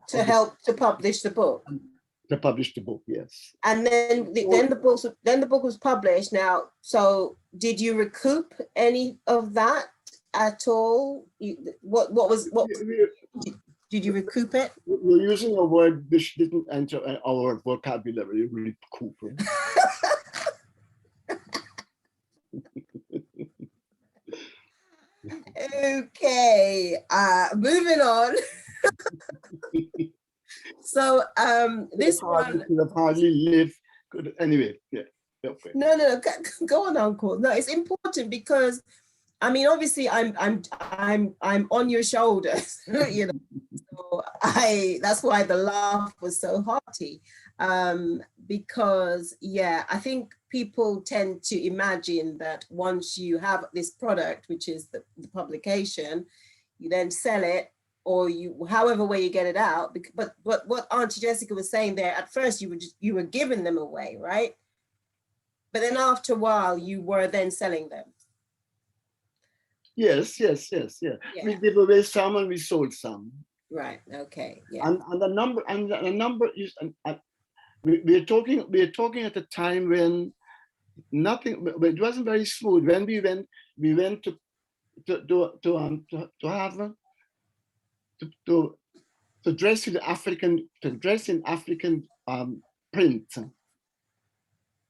To help to publish the book. To publish the book, yes. And then the book was published. Now, so did you recoup any of that at all? Did you recoup it? You're using a word which didn't enter our vocabulary, recoup. Okay, moving on. So this one could have hardly lived. Anyway, yeah. Okay. No, go on, Uncle. No, it's important because I mean, obviously, I'm on your shoulders, you know. So that's why the laugh was so hearty, because yeah, I think people tend to imagine that once you have this product, which is the publication, you then sell it, or you, however way you get it out. But what Auntie Jessica was saying there, at first you were giving them away, right? But then after a while, you were then selling them. Yes. Yeah. We gave away some and we sold some. Right. Okay. Yeah. And the number is, we're talking at a time when nothing, it wasn't very smooth. When we went to dress in African print,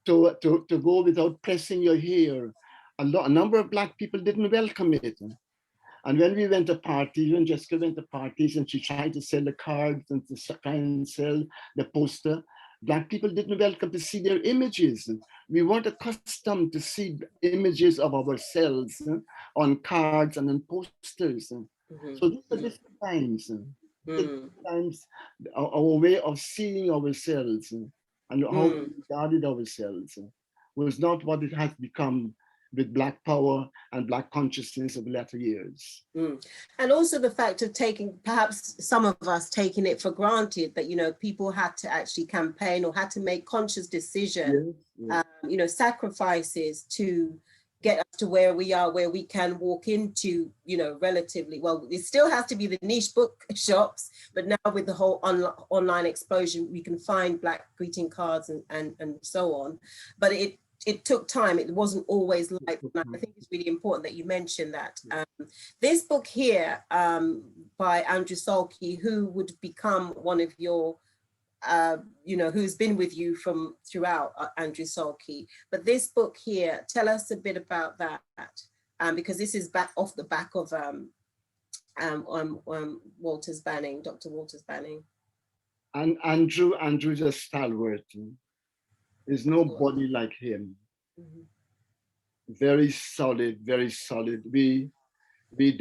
to go without pressing your hair. A number of Black people didn't welcome it. And when we went to parties, when Jessica went to parties and she tried to sell the cards and to try and sell the poster, Black people didn't welcome to see their images. We weren't accustomed to see images of ourselves on cards and on posters. Mm-hmm. So these are different times. Different times, our way of seeing ourselves and how we regarded ourselves was not what it has become with Black power and Black consciousness of the latter years. And also the fact of perhaps some of us taking it for granted that, you know, people had to actually campaign or had to make conscious decisions, you know, sacrifices to get us to where we are, where we can walk into, you know, relatively, well, it still has to be the niche bookshops, but now with the whole online explosion, we can find Black greeting cards and so on. But it took time. It wasn't always like that. I think it's really important that you mentioned that. This book here by Andrew Salkey, who would become one of your, you know, who's been with you from throughout, Andrew Salkey. But this book here, tell us a bit about that, because this is off the back of Walter's Banning, Dr. Walter's Banning. And Andrew's a stalwart. There's nobody like him. Very solid, very solid. We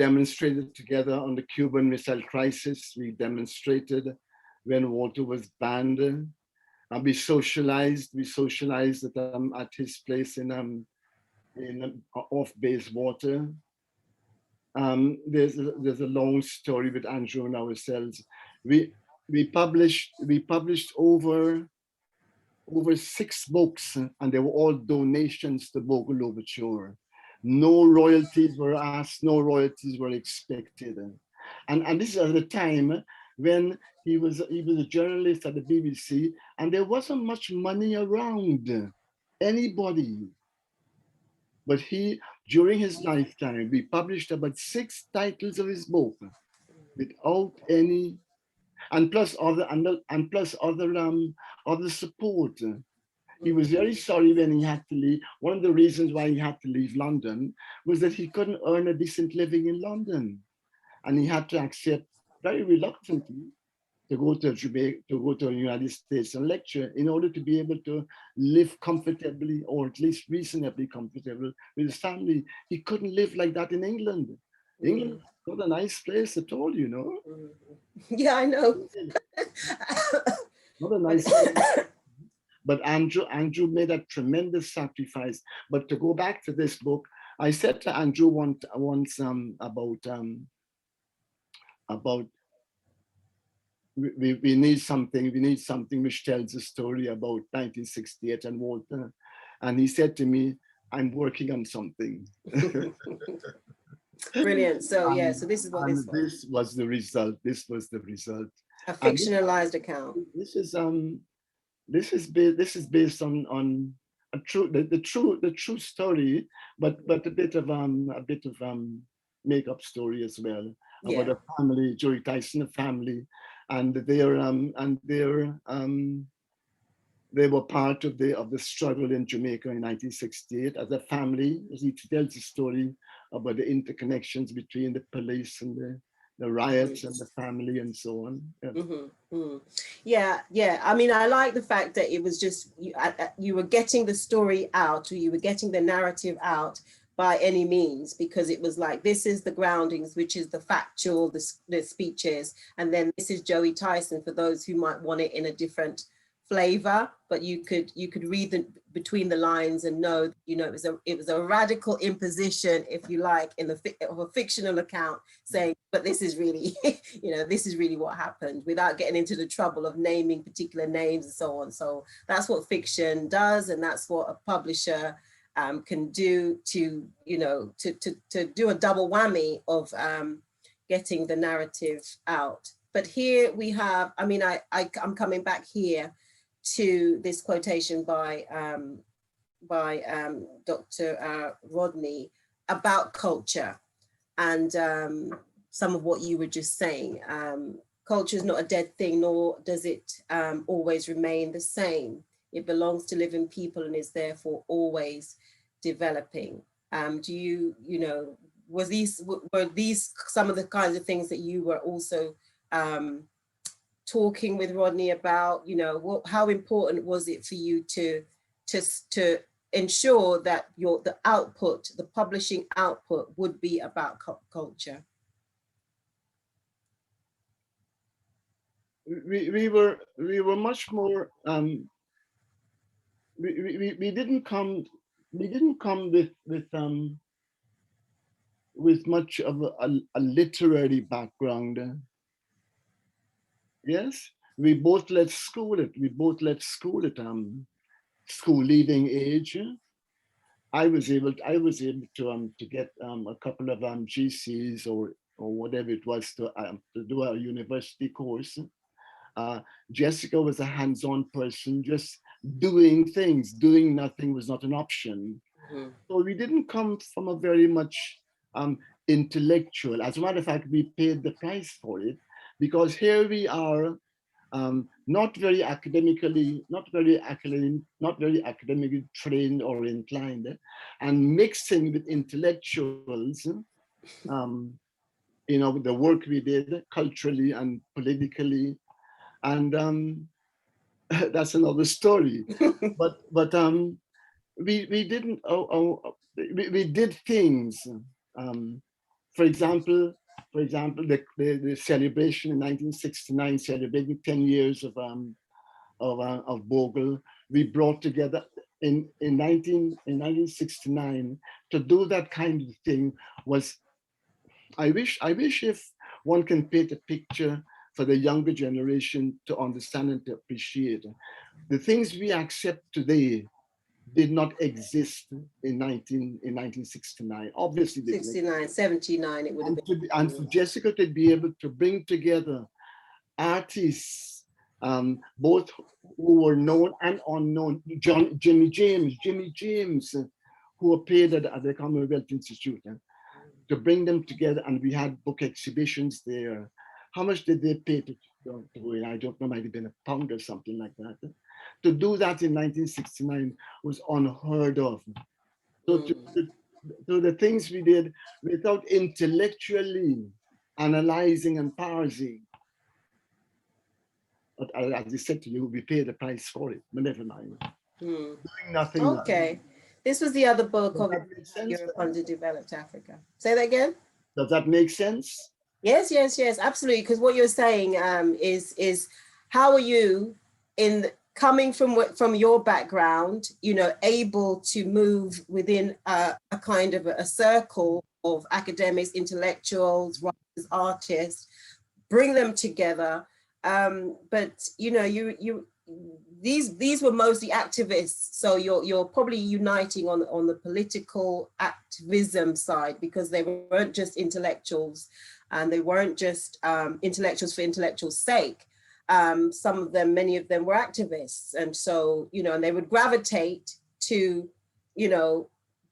demonstrated together on the Cuban Missile Crisis. We demonstrated when Walter was banned, and we socialized. We socialized at his place in off-base water. There's a long story with Andrew and ourselves. We published over 6 books, and they were all donations to Bogle Overture. No royalties were asked, no royalties were expected. And this is at the time when he was a journalist at the BBC, and there wasn't much money around anybody. But during his lifetime, we published about 6 titles of his book without any, and plus other support. He was very sorry when he had to leave. One of the reasons why he had to leave London was that he couldn't earn a decent living in London. And he had to accept very reluctantly to go to Jamaica, to go to the United States and lecture in order to be able to live comfortably, or at least reasonably comfortable with his family. He couldn't live like that in England. England is not a nice place at all, you know. Yeah, I know. Not a nice place. But Andrew made a tremendous sacrifice. But to go back to this book, I said to Andrew once about we need something which tells a story about 1968 and Walter. And he said to me, I'm working on something. Brilliant. So yeah, so this is what this was. This was the result. This was the result. A fictionalized account. This is based on a the true story, but a bit of make-up story as well, about a family, Joey Tyson, a family, and they were part of the struggle in Jamaica in 1968 as a family. He tells a story about the interconnections between the police and the riots and the family and so on. Yeah. Yeah. I mean, I like the fact that it was just you were getting the story out, or you were getting the narrative out by any means, because it was like, this is the groundings, which is the factual, the speeches, and then this is Joey Tyson for those who might want it in a different flavor, but you could read between the lines and know, you know, it was a radical imposition, if you like, of a fictional account, saying, but this is really, you know, this is really what happened, without getting into the trouble of naming particular names and so on. So that's what fiction does, and that's what a publisher can do to, you know, to do a double whammy of getting the narrative out. But here we have, I mean, I'm coming back here to this quotation by Dr. Rodney about culture, and some of what you were just saying. Culture is not a dead thing, nor does it always remain the same. It belongs to living people and is therefore always developing. Do you know, were these some of the kinds of things that you were also talking with Rodney about? You know, how important was it for you to ensure that the publishing output would be about culture? We were much more. We didn't come with much of a literary background. Yes, we both left school at school leaving age, I was able to get a couple of GCs or whatever it was to do a university course. Jessica was a hands-on person, just doing things. Doing nothing was not an option. Mhm. So we didn't come from a very much intellectual. As a matter of fact, we paid the price for it, because here we are, not very academically trained or inclined, and mixing with intellectuals. The work we did culturally and politically, and that's another story. but we didn't. We did things. For example, the celebration in 1969, celebrating 10 years of Bogle, we brought together in 1969 to do that kind of thing. Was I wish if one can paint a picture for the younger generation to understand and to appreciate the things we accept today did not exist in 1969. Obviously, 69, 79, it would have been. And for Jessica to be able to bring together artists, both who were known and unknown, Jimmy James, who appeared at the Commonwealth Institute, to bring them together, and we had book exhibitions there. How much did they pay to I don't know, might have been £1 or something like that. To do that in 1969 was unheard of. So to the things we did without intellectually analyzing and parsing, but as I said to you, we paid the price for it, but never mind. Doing nothing. Okay. This was the other book of Europe Underdeveloped Africa. Say that again? Does that make sense? Yes, absolutely. Because what you're saying is how are you coming from your background, able to move within a kind of a circle of academics, intellectuals, writers, artists, bring them together. But these were mostly activists, so you're probably uniting on the political activism side, because they weren't just intellectuals, and they weren't just intellectuals for intellectual's sake. Some of them, many of them were activists, and so and they would gravitate to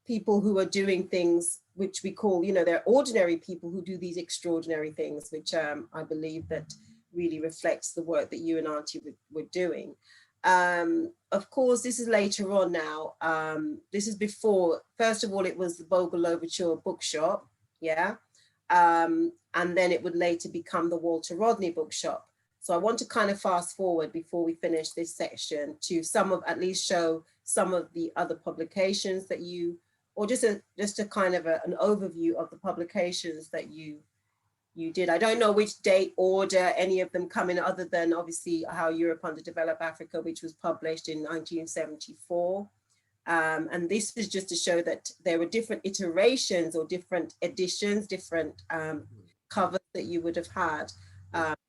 people who are doing things which we call they're ordinary people who do these extraordinary things, which I believe that really reflects the work that you and Auntie were doing. Of course, this is later on now. This is before, first of all, it was the Bogle Overture bookshop, and then it would later become the Walter Rodney bookshop. So I want to kind of fast forward before we finish this section to at least show some of the other publications that or just a kind of an overview of the publications that you did. I don't know which date order any of them come in, other than obviously How Europe Underdeveloped Africa, which was published in 1974. And this is just to show that there were different iterations or different editions, different covers that you would have had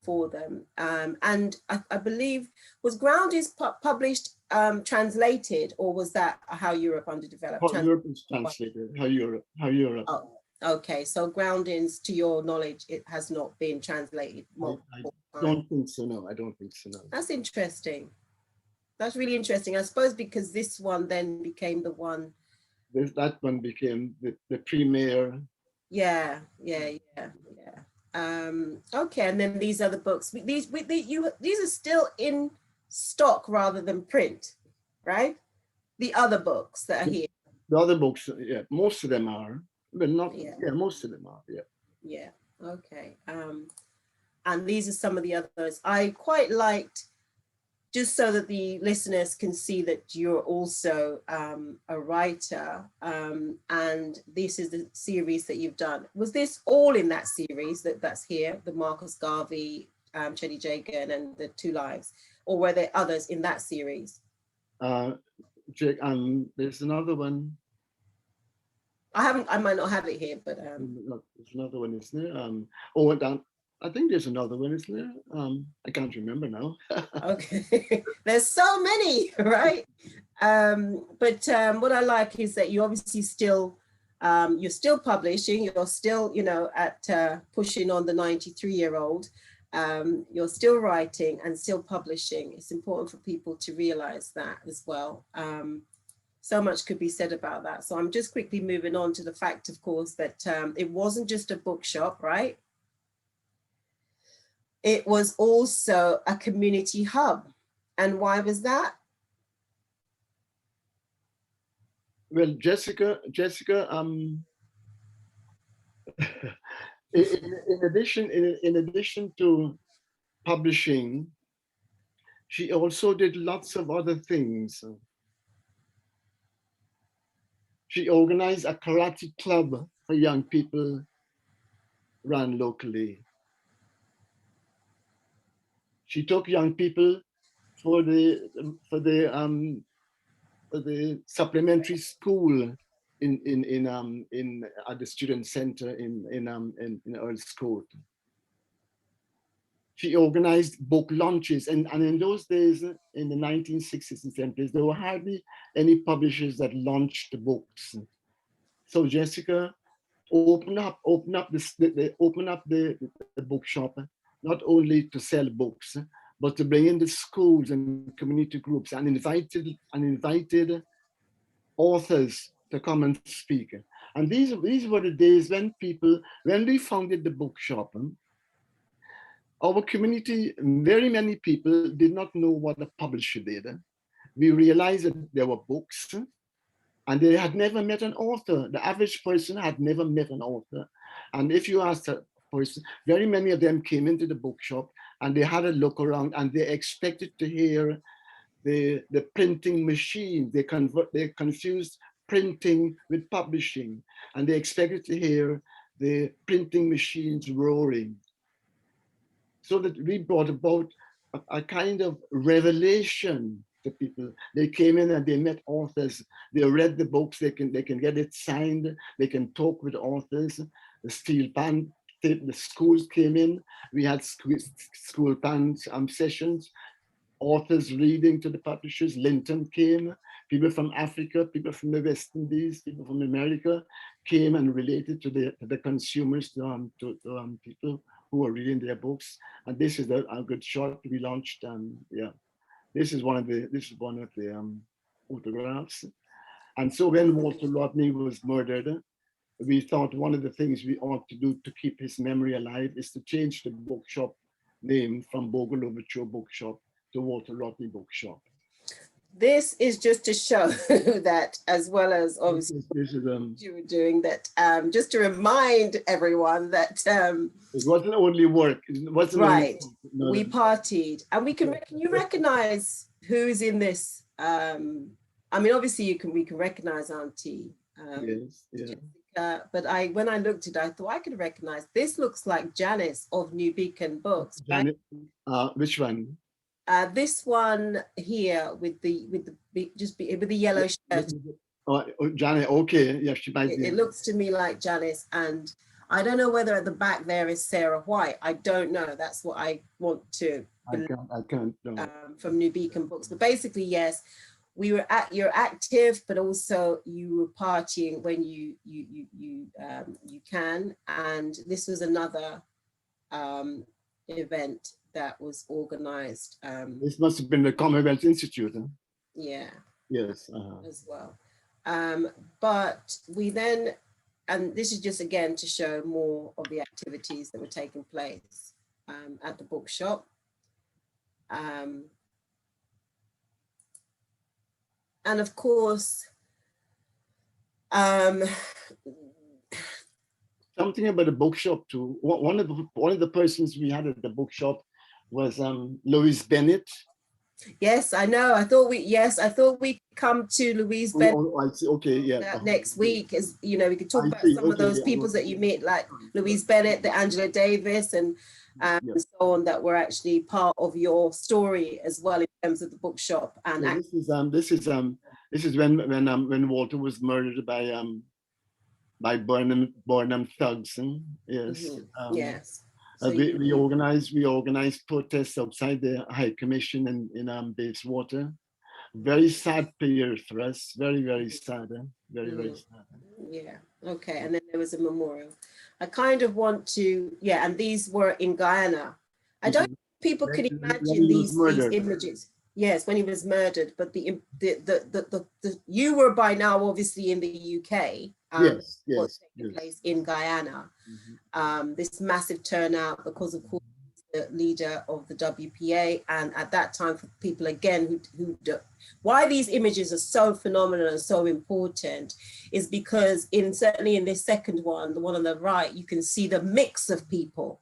for them. And I believe, was Ground is published, translated, or was that How Europe Underdeveloped? How Europe is translated, How Europe. Oh. Okay, so Groundings, to your knowledge, it has not been translated. I don't think so, no. I don't think so, no. That's interesting. That's really interesting. I suppose because this one then became the one. That one became the premier. Yeah. Okay, and then these other books. These are still in stock rather than print, right? The other books that are here. The other books, yeah, most of them are. But not, most of them are, Yeah, okay. And these are some of the others. I quite liked, just so that the listeners can see that you're also a writer, and this is the series that you've done. Was this all in that series that's here, the Marcus Garvey, Chedi Jagan, and the Two Lives, or were there others in that series? There's another one. I might not have it here, but there's another one, isn't there? I think there's another one, isn't there? I can't remember now. Okay, there's so many, right? But what I like is that you obviously still, you're still publishing, you're still, you know, at pushing on the 93-year-old. You're still writing and still publishing. It's important for people to realize that as well. So much could be said about that. So I'm just quickly moving on to the fact, of course, that it wasn't just a bookshop, right? It was also a community hub. And why was that? Well, Jessica, in addition to publishing, she also did lots of other things. She organized a karate club for young people run locally. She took young people for the supplementary school at the student center in Earl's Court. She organized book launches, and in those days, in the 1960s and 70s, there were hardly any publishers that launched the books. So Jessica opened up the bookshop, not only to sell books, but to bring in the schools and community groups, and invited authors to come and speak. And these were the days when we founded the bookshop, our community, very many people did not know what a publisher did. We realized that there were books, and they had never met an author. The average person had never met an author. And if you asked a person, very many of them came into the bookshop and they had a look around and they expected to hear the printing machine. They confused printing with publishing, and they expected to hear the printing machines roaring. So that we brought about a kind of revelation to people. They came in and they met authors. They read the books. They can get it signed. They can talk with authors. The steel pan, the schools came in. We had school pan sessions. Authors reading to the publishers. Linton came. People from Africa, people from the West Indies, people from America came and related to the consumers, to people who were reading their books. And this is a good shot we launched. Yeah, this is one of the photographs. And so when Walter Rodney was murdered, we thought one of the things we ought to do to keep his memory alive is to change the bookshop name from Bogle Overture Bookshop to Walter Rodney Bookshop. This is just to show that, as well as obviously you were doing that, just to remind everyone that it wasn't only work. It wasn't right. Only, we partied, and can you recognize who's in this? I mean, obviously we can recognize Auntie. Yes. Yeah. Jessica, but when I looked at it, I thought I could recognize. This looks like Janice of New Beacon Books. Right? Which one? This one here with the yellow shirt. Oh, Janet. Okay, yeah, she might be. It looks to me like Janice, and I don't know whether at the back there is Sarah White. I don't know. That's what I want to. I can't. No. From New Beacon Books, but basically, yes, you're active, but also you were partying when you can, and this was another event that was organized. This must have been the Commonwealth Institute. Huh? Yeah. Yes. As well. But we then, and this is just again to show more of the activities that were taking place at the bookshop. And of course, something about the bookshop too. One of the persons we had at the bookshop was Louise Bennett. Yes, I know. I thought we come to Louise Bennett. Oh, I see. Okay, yeah. Next week, as you know, we could talk about some of those people that you meet, like Louise Bennett, the Angela Davis, and so on, that were actually part of your story as well in terms of the bookshop. And this is when Walter was murdered by Burnham thugs. Yes. Yes. We organized protests outside the High Commission in Bayswater. Very sad period for us. Very, very sad. Very sad. Yeah. Okay. And then there was a memorial. I kind of want to, yeah. And these were in Guyana. I don't think people could imagine these images. Yes, when he was murdered. But you were by now obviously in the UK. Yes. Taking place in Guyana. This massive turnout because of course the leader of the WPA, and at that time for people again why these images are so phenomenal and so important is because certainly in this second one, the one on the right, you can see the mix of people.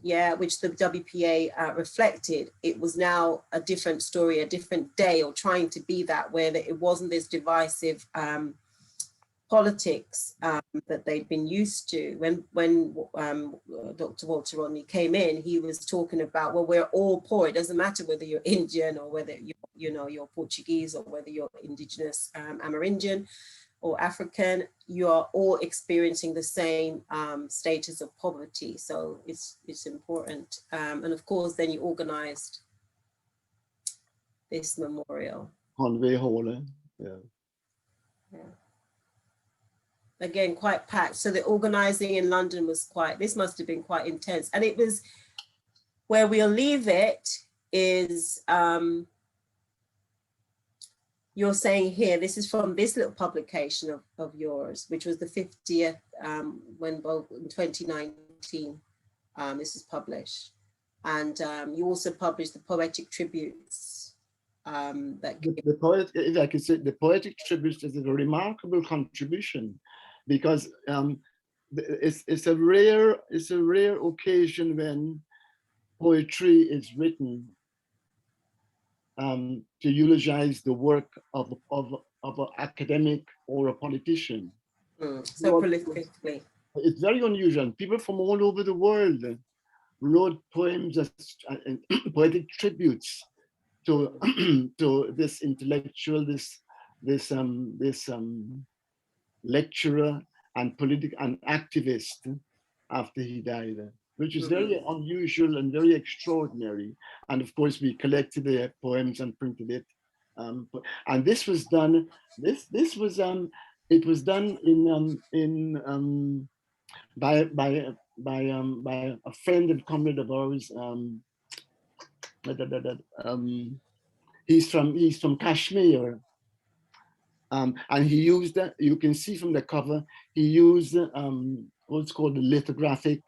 Yeah, which the WPA reflected. It was now a different story, a different day, or trying to be that, where it wasn't this divisive politics that they'd been used to. When Dr. Walter Rodney came in, he was talking about, well, we're all poor. It doesn't matter whether you're Indian or whether you're Portuguese or whether you're indigenous Amerindian or African, you are all experiencing the same status of poverty. So it's important. And of course, then you organized this memorial. Conway Hall, yeah. Again, quite packed. So the organizing in London was this must have been quite intense. And it was, where we'll leave it is, you're saying here, this is from this little publication of yours, which was the 50th, in 2019, this was published. And you also published the poetic tributes. The poet, if I could say, the poetic tributes is a remarkable contribution, because it's a rare occasion when poetry is written to eulogize the work of an academic or a politician. So prolifically. It's very unusual. People from all over the world wrote poems and poetic tributes to this intellectual, this lecturer and political and activist after he died, which is very unusual and very extraordinary. And of course, we collected the poems and printed it. And this was done. It was done by a friend and comrade of ours. He's from Kashmir. And he used, you can see from the cover, he used what's called the lithographic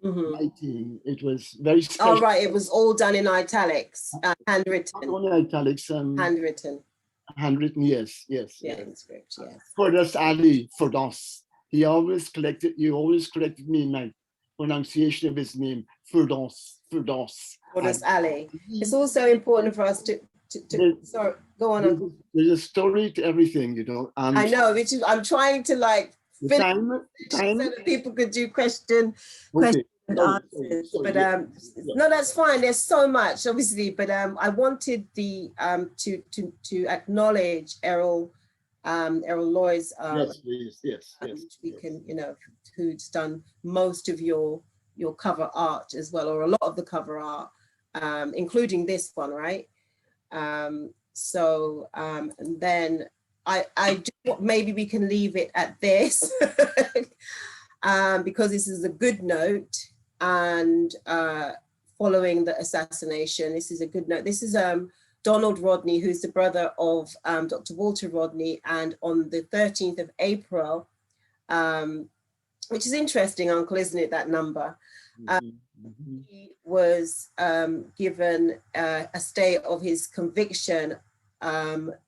writing. It was very special. Oh, right, it was all done in italics, handwritten. Not only italics, handwritten. Handwritten, yes. Yeah, in script, yes. Firdaus Ali, Firdaus. He always corrected me in my pronunciation of his name, Firdaus. Firdaus Ali. It's also important for us to sorry, go on. There's a story to everything, I know, which is, I'm trying to time so that people could do question and answers. But no, that's fine. There's so much, obviously. But I wanted to acknowledge Errol Loy's. Yes, please. Yes. Which we can, who's done most of your cover art as well, or a lot of the cover art, including this one, right? And then I do, maybe we can leave it at this because this is a good note, and following the assassination, this is a good note. This is Donald Rodney, who's the brother of Dr. Walter Rodney, and on the 13th of April, which is interesting, Uncle, isn't it, that number? He was given a stay of his conviction,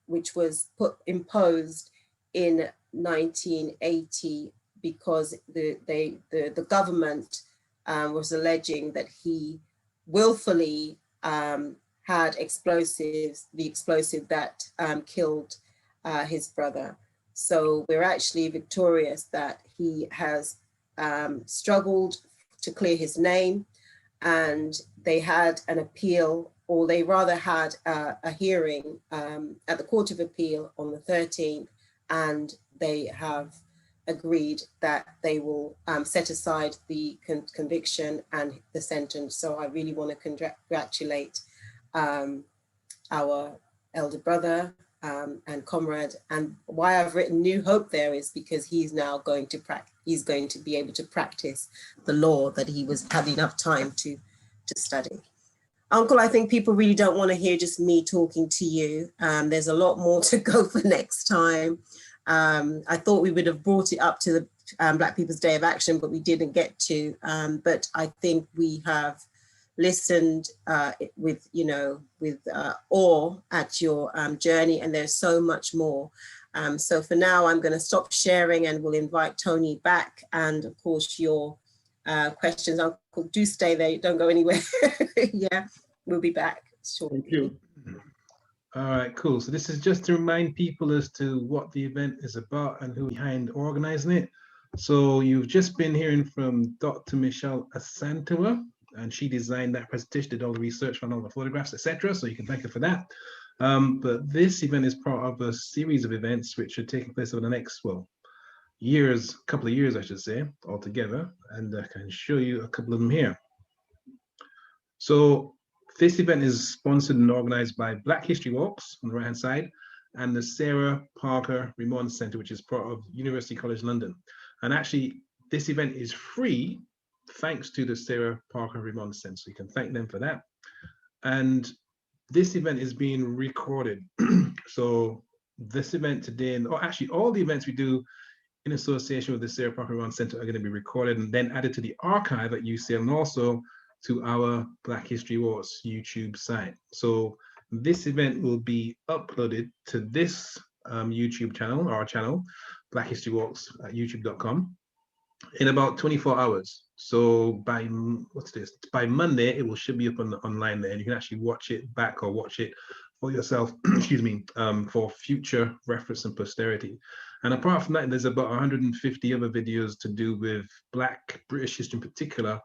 which was imposed in 1980 because the government was alleging that he willfully had the explosive that killed his brother. So we're actually victorious that he has struggled to clear his name, and they had an appeal, or they rather had a hearing at the Court of Appeal on the 13th, and they have agreed that they will set aside the conviction and the sentence. So I really want to congratulate our elder brother and comrade. And why I've written New Hope there is because he's now going to be able to practice the law that he had enough time to study. Uncle, I think people really don't want to hear just me talking to you. There's a lot more to go for next time. I thought we would have brought it up to the Black People's Day of Action, but we didn't get to. But I think we have listened with awe at your journey, and there's so much more. So for now, I'm going to stop sharing, and we'll invite Tony back. And of course, your questions, Uncle, do stay there. Don't go anywhere. Yeah, we'll be back shortly. Thank you. All right, cool. So this is just to remind people as to what the event is about and who behind organizing it. So you've just been hearing from Dr. Michelle Asantewa, and she designed that presentation, did all the research, found all the photographs, etc. So you can thank her for that. But this event is part of a series of events which are taking place over the next, couple of years, I should say, altogether. And I can show you a couple of them here. So this event is sponsored and organized by Black History Walks on the right-hand side and the Sarah Parker Remond Centre, which is part of University College London. And actually, this event is free thanks to the Sarah Parker Remond Centre. So you can thank them for that. And this event is being recorded. So this event today, or actually all the events we do in association with the Sarah Parker Remond Centre are going to be recorded and then added to the archive at U.C.L and also to our Black History Wars YouTube site. So this event will be uploaded to this YouTube channel, our channel, Black History Walks at youtube.com, in about 24 hours. So by, what's this? By Monday, it should be up online there, and you can actually watch it back or watch it for yourself, excuse me, for future reference and posterity. And apart from that, there's about 150 other videos to do with Black British history in particular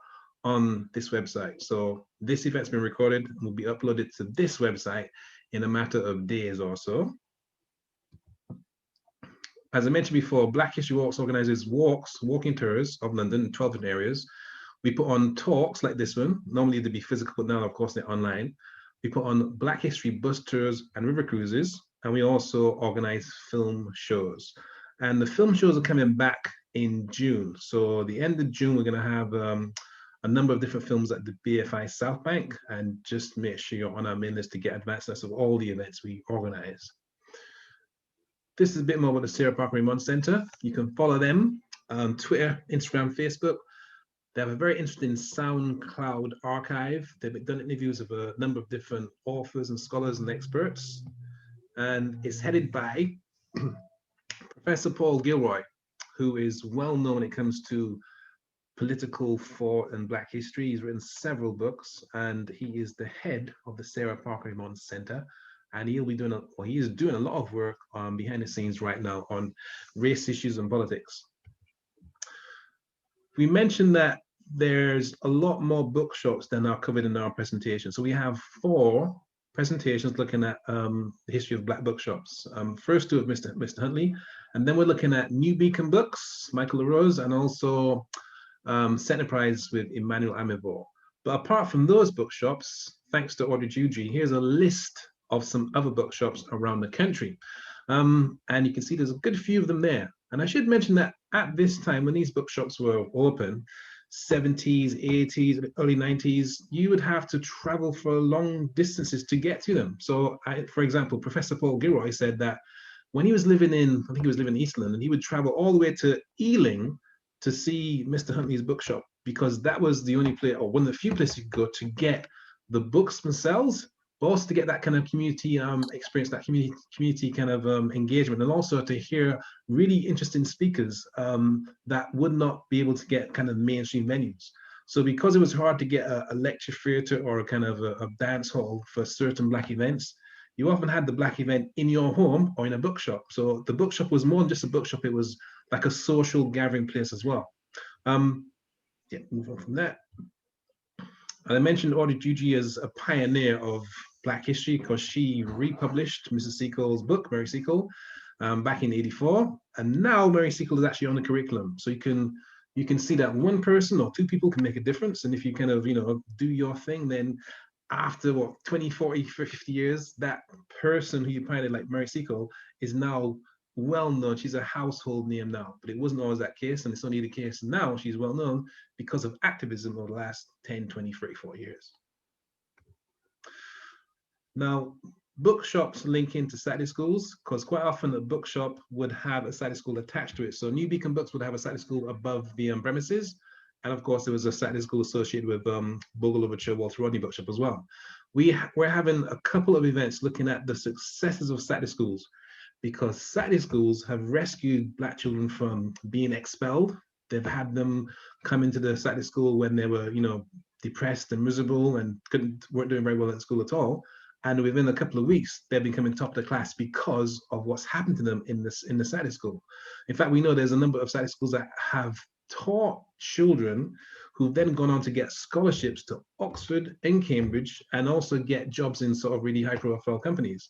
on this website. So this event's been recorded and will be uploaded to this website in a matter of days or so. As I mentioned before, Black History Walks organizes walking tours of London in 12 different areas. We put on talks like this one. Normally they'd be physical, but now of course they're online. We put on Black History bus tours and river cruises, and we also organize film shows. And the film shows are coming back in June. So the end of June, we're gonna have a number of different films at the BFI South Bank, and just make sure you're on our main list to get advance lists of all the events we organize. This is a bit more about the Sarah Parker Remond Centre. You can follow them on Twitter, Instagram, Facebook. They have a very interesting SoundCloud archive. They've done interviews of a number of different authors and scholars and experts. And it's headed by Professor Paul Gilroy, who is well known when it comes to political thought and Black history. He's written several books, and he is the head of the Sarah Parker Remond Centre. And he'll be doing, he is doing a lot of work behind the scenes right now on race issues and politics. We mentioned that there's a lot more bookshops than are covered in our presentation. So we have 4 presentations looking at the history of Black bookshops. First two of Mr. Huntley, and then we're looking at New Beacon Books, Michael LaRose, and also Centerprise with Emmanuel Amevor. But apart from those bookshops, thanks to Audrey Judy, here's a list of some other bookshops around the country. And you can see there's a good few of them there. And I should mention that at this time, when these bookshops were open, 70s, 80s, early 90s, you would have to travel for long distances to get to them. So, for example, Professor Paul Gilroy said that when he was living in, I think he was living in East London, he would travel all the way to Ealing to see Mr. Huntley's bookshop, because that was the only place, or one of the few places you could go to get the books themselves, but also to get that kind of community experience, that community kind of engagement, and also to hear really interesting speakers that would not be able to get kind of mainstream venues. So because it was hard to get a lecture theatre or a kind of a dance hall for certain Black events, you often had the Black event in your home or in a bookshop. So the bookshop was more than just a bookshop, it was like a social gathering place as well. Yeah, move on from that. And I mentioned Audrey Judy as a pioneer of Black history because she republished Mrs. Seacole's book, Mary Seacole, back in '84, and now Mary Seacole is actually on the curriculum. So you can see that one person or two people can make a difference, and if you kind of do your thing, then after what 20, 40, 50 years, that person who you pioneered like Mary Seacole is now well known. She's a household name now, but it wasn't always that case, and it's only the case now. She's well known because of activism over the last 10, 20, 30, 40 years. Now, bookshops link into Saturday schools because quite often a bookshop would have a Saturday school attached to it. So New Beacon Books would have a Saturday school above the premises. And of course, there was a Saturday school associated with Bogle Overture, Walter Rodney Bookshop as well. We're having a couple of events looking at the successes of Saturday schools, because Saturday schools have rescued Black children from being expelled. They've had them come into the Saturday school when they were, depressed and miserable and weren't doing very well at school at all. And within a couple of weeks, they're becoming top of the class because of what's happened to them in the Saturday school. In fact, we know there's a number of Saturday schools that have taught children who've then gone on to get scholarships to Oxford and Cambridge and also get jobs in sort of really high profile companies.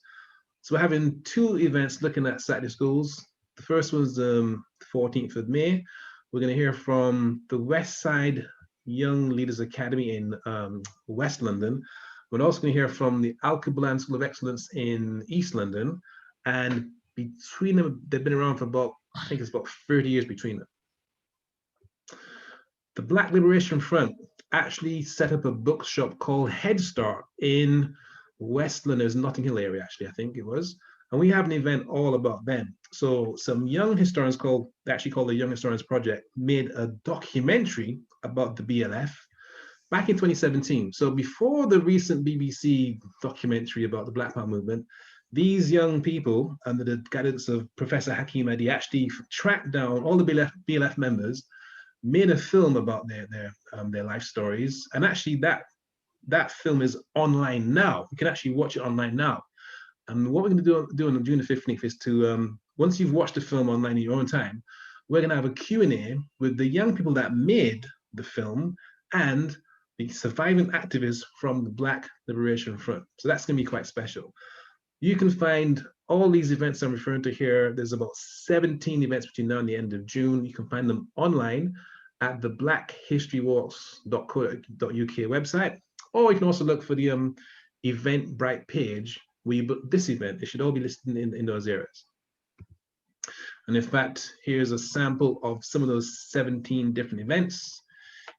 So we're having two events looking at Saturday schools. The first was the 14th of May. We're going to hear from the West Side Young Leaders Academy in West London. We're also going to hear from the Alkebulan School of Excellence in East London. And between them, they've been around for about, I think it's about 30 years between them. The Black Liberation Front actually set up a bookshop called Head Start in West London's Notting Hill area, actually, I think it was. And we have an event all about them. So some young historians called the Young Historians Project made a documentary about the BLF back in 2017. So before the recent BBC documentary about the Black Power movement, these young people, under the guidance of Professor Hakeem Adi, actually tracked down all the BLF members, made a film about their life stories. And actually that film is online now. You can actually watch it online now. And what we're going to do on June the 15th is to, once you've watched the film online in your own time, we're going to have a Q&A with the young people that made the film and the surviving activists from the Black Liberation Front. So that's going to be quite special. You can find all these events I'm referring to here. There's about 17 events between now and the end of June. You can find them online at the blackhistorywalks.co.uk website, or you can also look for the Eventbrite page where you book this event. It should all be listed in those areas. And in fact, here's a sample of some of those 17 different events.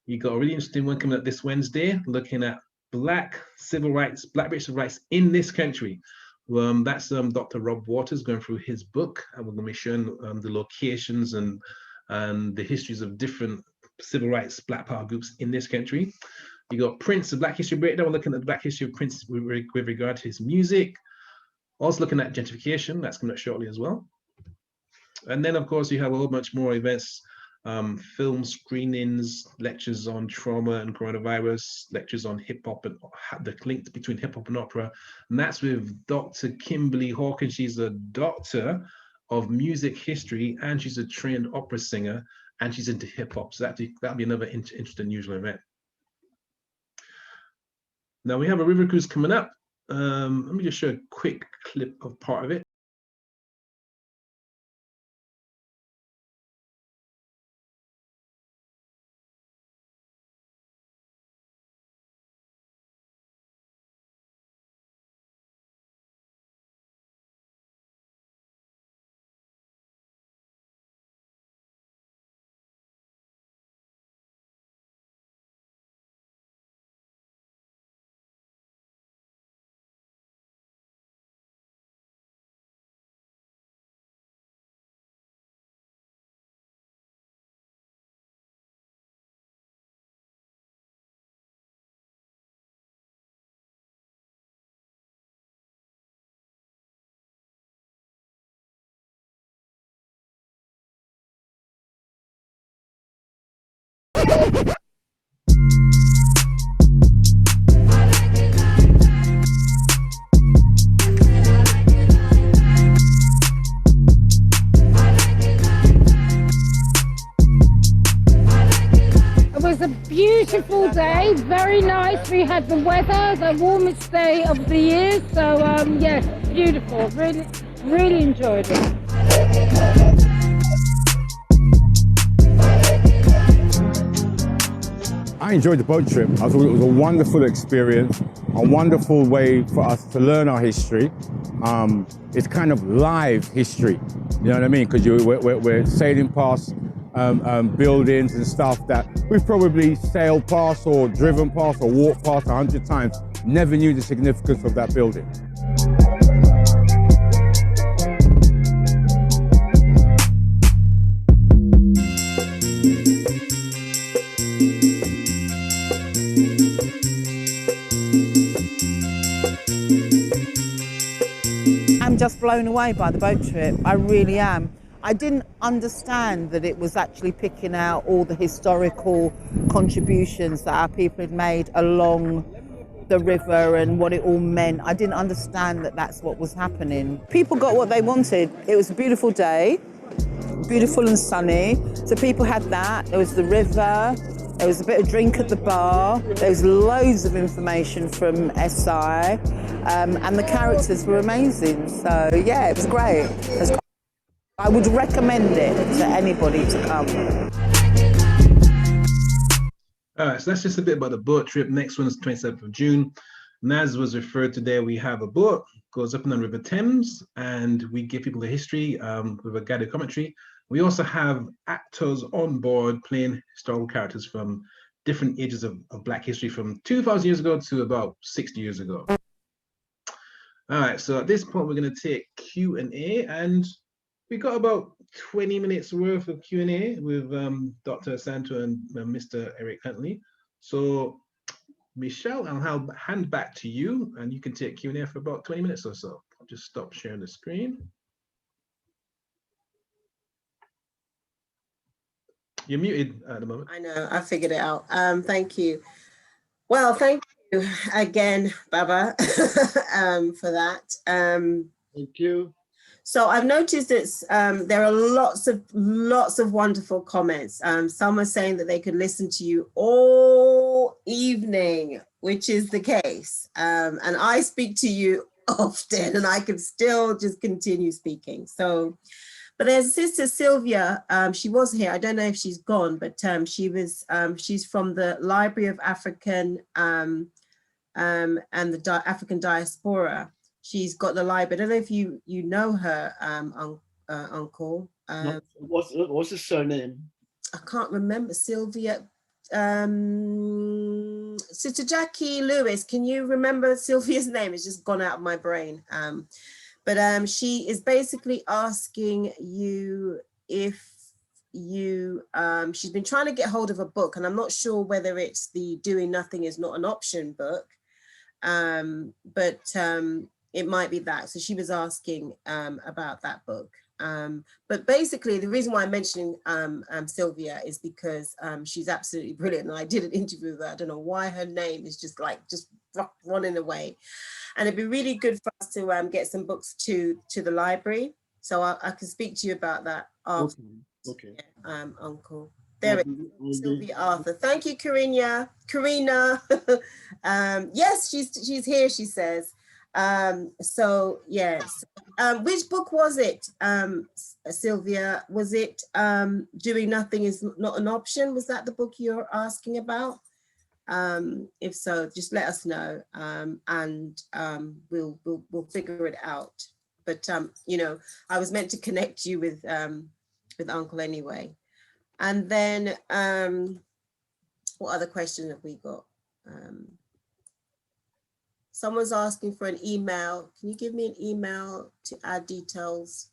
You got a really interesting one coming up this Wednesday, looking at Black civil rights, Black British civil rights in this country. That's Dr. Rob Waters going through his book, and we're going to be showing the locations and the histories of different civil rights Black Power groups in this country. You got Prince, the Black History Breakdown. We're looking at the Black history of Prince with regard to his music. Also looking at gentrification. That's coming up shortly as well. And then, of course, you have a whole bunch more events, film screenings, lectures on trauma and coronavirus, lectures on hip hop and the link between hip hop and opera. And that's with Dr. Kimberly Hawkins. She's a doctor of music history, and she's a trained opera singer, and she's into hip hop. So that'll be another interesting usual event. Now we have a river cruise coming up. Let me just show a quick clip of part of it. It was a beautiful day, very nice. We had the weather, the warmest day of the year. So yes, beautiful. Really enjoyed it. I enjoyed the boat trip. I thought it was a wonderful experience, a wonderful way for us to learn our history. It's kind of live history, you know what I mean? Because we're sailing past buildings and stuff that we've probably sailed past or driven past or walked past 100 times, never knew the significance of that building. I'm just blown away by the boat trip. I really am. I didn't understand that it was actually picking out all the historical contributions that our people had made along the river and what it all meant. I didn't understand that that's what was happening. People got what they wanted. It was a beautiful day, beautiful and sunny. So people had that. There was the river. There was a bit of drink at the bar. There was loads of information from SI. And the characters were amazing. So yeah, it was great. I would recommend it to anybody to come. All right, so that's just a bit about the boat trip. Next one is 27th of June. As was referred to there, we have a boat, goes up and down River Thames, and we give people the history with a guided commentary. We also have actors on board playing historical characters from different ages of Black history from 2,000 years ago to about 60 years ago. All right, so at this point, we're going to take Q&A, and we got about 20 minutes worth of Q&A with Dr. Santo and Mr. Eric Huntley. So, Michelle, I'll hand back to you, and you can take Q&A for about 20 minutes or so. I'll just stop sharing the screen. You're muted at the moment. I know, I figured it out. Thank you. Well, thank you again, Baba, for that. Thank you. So I've noticed that there are lots of wonderful comments. Some are saying that they could listen to you all evening, which is the case. And I speak to you often, and I can still just continue speaking. So, but there's Sister Sylvia. She was here. I don't know if she's gone, but she's from the Library of African and the African Diaspora. She's got the library. I don't know if you know her, Uncle. What's his surname? I can't remember. Sylvia. Sister Jackie Lewis. Can you remember Sylvia's name? It's just gone out of my brain. But she is basically asking you if you. She's been trying to get hold of a book, and I'm not sure whether it's the Doing Nothing Is Not an Option book, but it might be that. So she was asking about that book. But basically, the reason why I'm mentioning Sylvia is because she's absolutely brilliant. And I did an interview with her. I don't know why her name is just running away. And it'd be really good for us to get some books to the library. So I can speak to you about that after. Okay. Uncle. There it is, Sylvia Arthur. Thank you, Karina. Yes, she's here, she says. So yes, which book was it, Sylvia? Was it Doing Nothing Is Not an Option? Was that the book you're asking about? If so, just let us know, and we'll figure it out. But you know, I was meant to connect you with Uncle anyway. And then what other question have we got? Someone's asking for an email. Can you give me an email to add details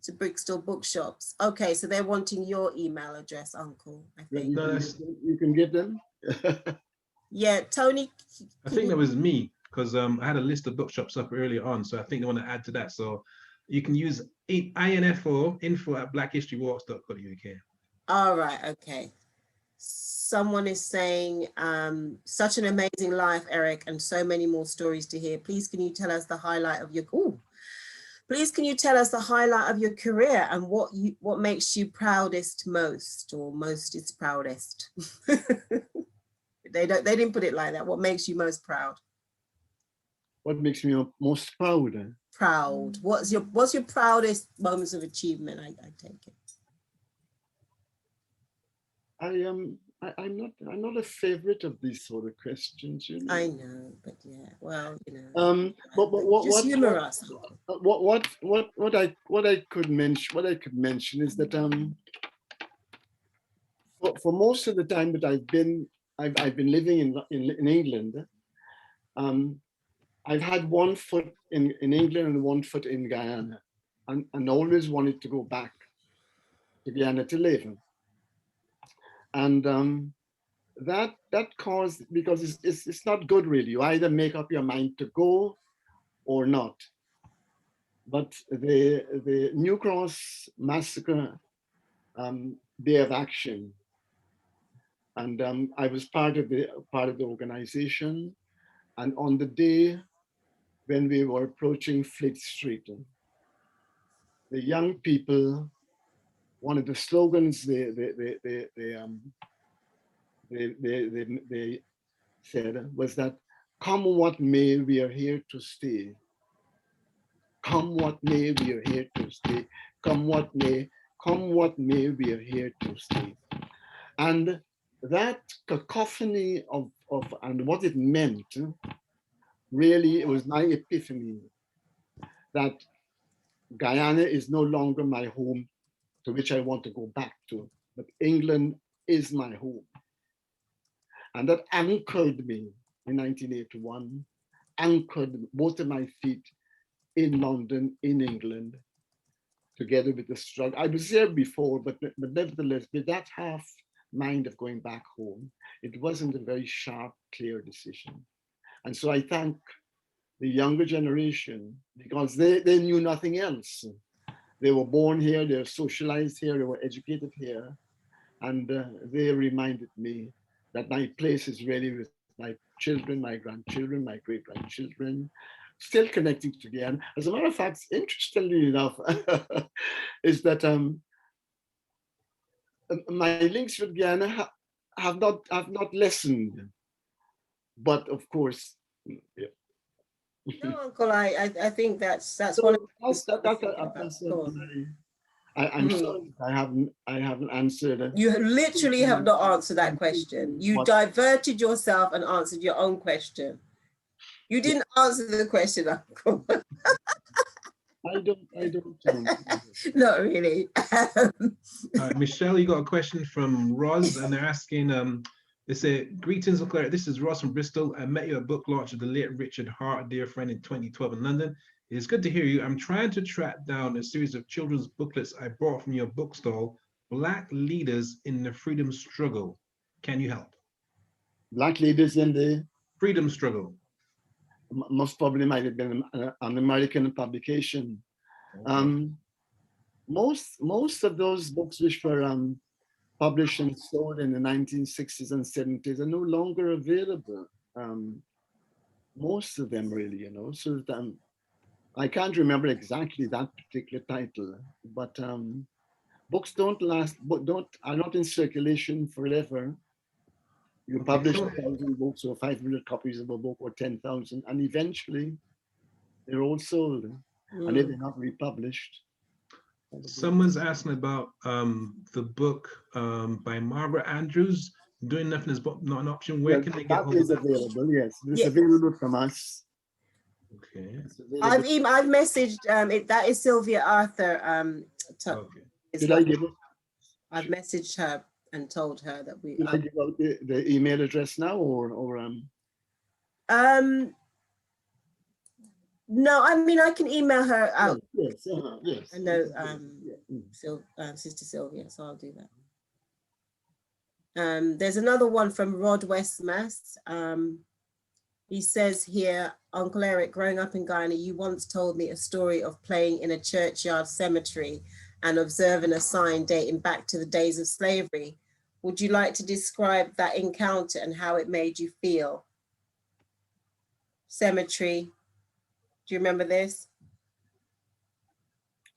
to Brixton Bookshops? Okay, so they're wanting your email address, Uncle, I think. You can give them? Yeah, Tony. I think that was me, because I had a list of bookshops up earlier on, so I think they want to add to that. So you can use info@blackhistorywalks.co.uk. All right, okay. Someone is saying, such an amazing life, Eric, and so many more stories to hear. Please, can you tell us the highlight of your, please, can you tell us the highlight of your career and what makes you proudest most, or most is proudest? They didn't put it like that. What makes you most proud? What makes me most proud? proud? What's your proudest moments of achievement? I take it. I'm not a favorite of these sort of questions, you know. I know, but yeah, well, you know. But just humor us. What I could mention is that for most of the time that I've been living in England, I've had one foot in England and one foot in Guyana, and always wanted to go back to Guyana to live. And that caused, because it's not good really. You either make up your mind to go or not. But the New Cross massacre day of action, and I was part of the organization, and on the day when we were approaching Fleet Street, the young people, one of the slogans they said was that, "Come what may, we are here to stay. Come what may, we are here to stay. Come what may, we are here to stay." And that cacophony of and what it meant, really, it was my epiphany that Guyana is no longer my home to which I want to go back to, but England is my home. And that anchored me in 1981, anchored both of my feet in London, in England, together with the struggle. I was there before, but nevertheless, with that half mind of going back home, it wasn't a very sharp, clear decision. And so I thank the younger generation, because they knew nothing else. They were born here, they were socialized here, they were educated here, and they reminded me that my place is really with my children, my grandchildren, my great-grandchildren, still connecting to Guyana. As a matter of fact, interestingly enough, is that my links with Guyana have not lessened, but of course, yeah. No, Uncle, I think that's one of I'm sorry, I haven't answered. You literally have not answered that question. You diverted yourself and answered your own question. You didn't answer the question, Uncle. I don't. Not really. Michelle, you got a question from Roz, and they're asking, they say, "Greetings, Uncle Eric. This is Ross from Bristol. I met you at book launch of the late Richard Hart, a dear friend, in 2012 in London. It's good to hear you. I'm trying to track down a series of children's booklets I bought from your bookstall, Black Leaders in the Freedom Struggle. Can you help?" Black Leaders in the Freedom Struggle. Most probably might have been an American publication. Okay. Most of those books which were published and sold in the 1960s and 70s are no longer available. Most of them, really, you know. So I can't remember exactly that particular title, but books don't last, are not in circulation forever. You publish 1,000 books or 500 copies of a book or 10,000, and eventually they're all sold, and if they're not republished. Someone's asking about the book by Margaret Andrews, Doing Nothing Is Not an Option. Where can they get hold of that? That is available, yes. It's available from us. Okay. I've messaged that is Sylvia Arthur. Okay. Did I give it? I've messaged her and told her that we. Did I give out the email address now, or No, I mean I can email her out. Yes, yes. I know Sister Sylvia, so I'll do that. There's another one from Rod Westmass. He says here, "Uncle Eric, growing up in Guyana, you once told me a story of playing in a churchyard cemetery and observing a sign dating back to the days of slavery. Would you like to describe that encounter and how it made you feel?" Cemetery. Do you remember this?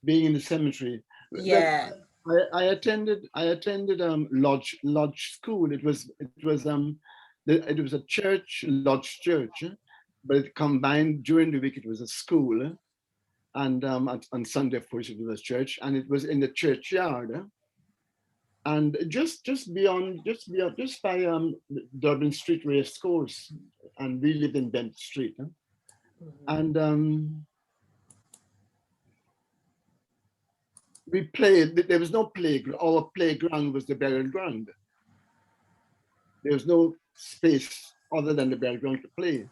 Being in the cemetery. Yeah. I attended lodge school. It was a church, lodge church, but it combined during the week. It was a school, And on Sunday, of course, it was a church, and it was in the churchyard. And just by Durban Street Race Course, and we lived in Bent Street. And we played. There was no playground. Our playground was the burial ground. There was no space other than the burial ground to play.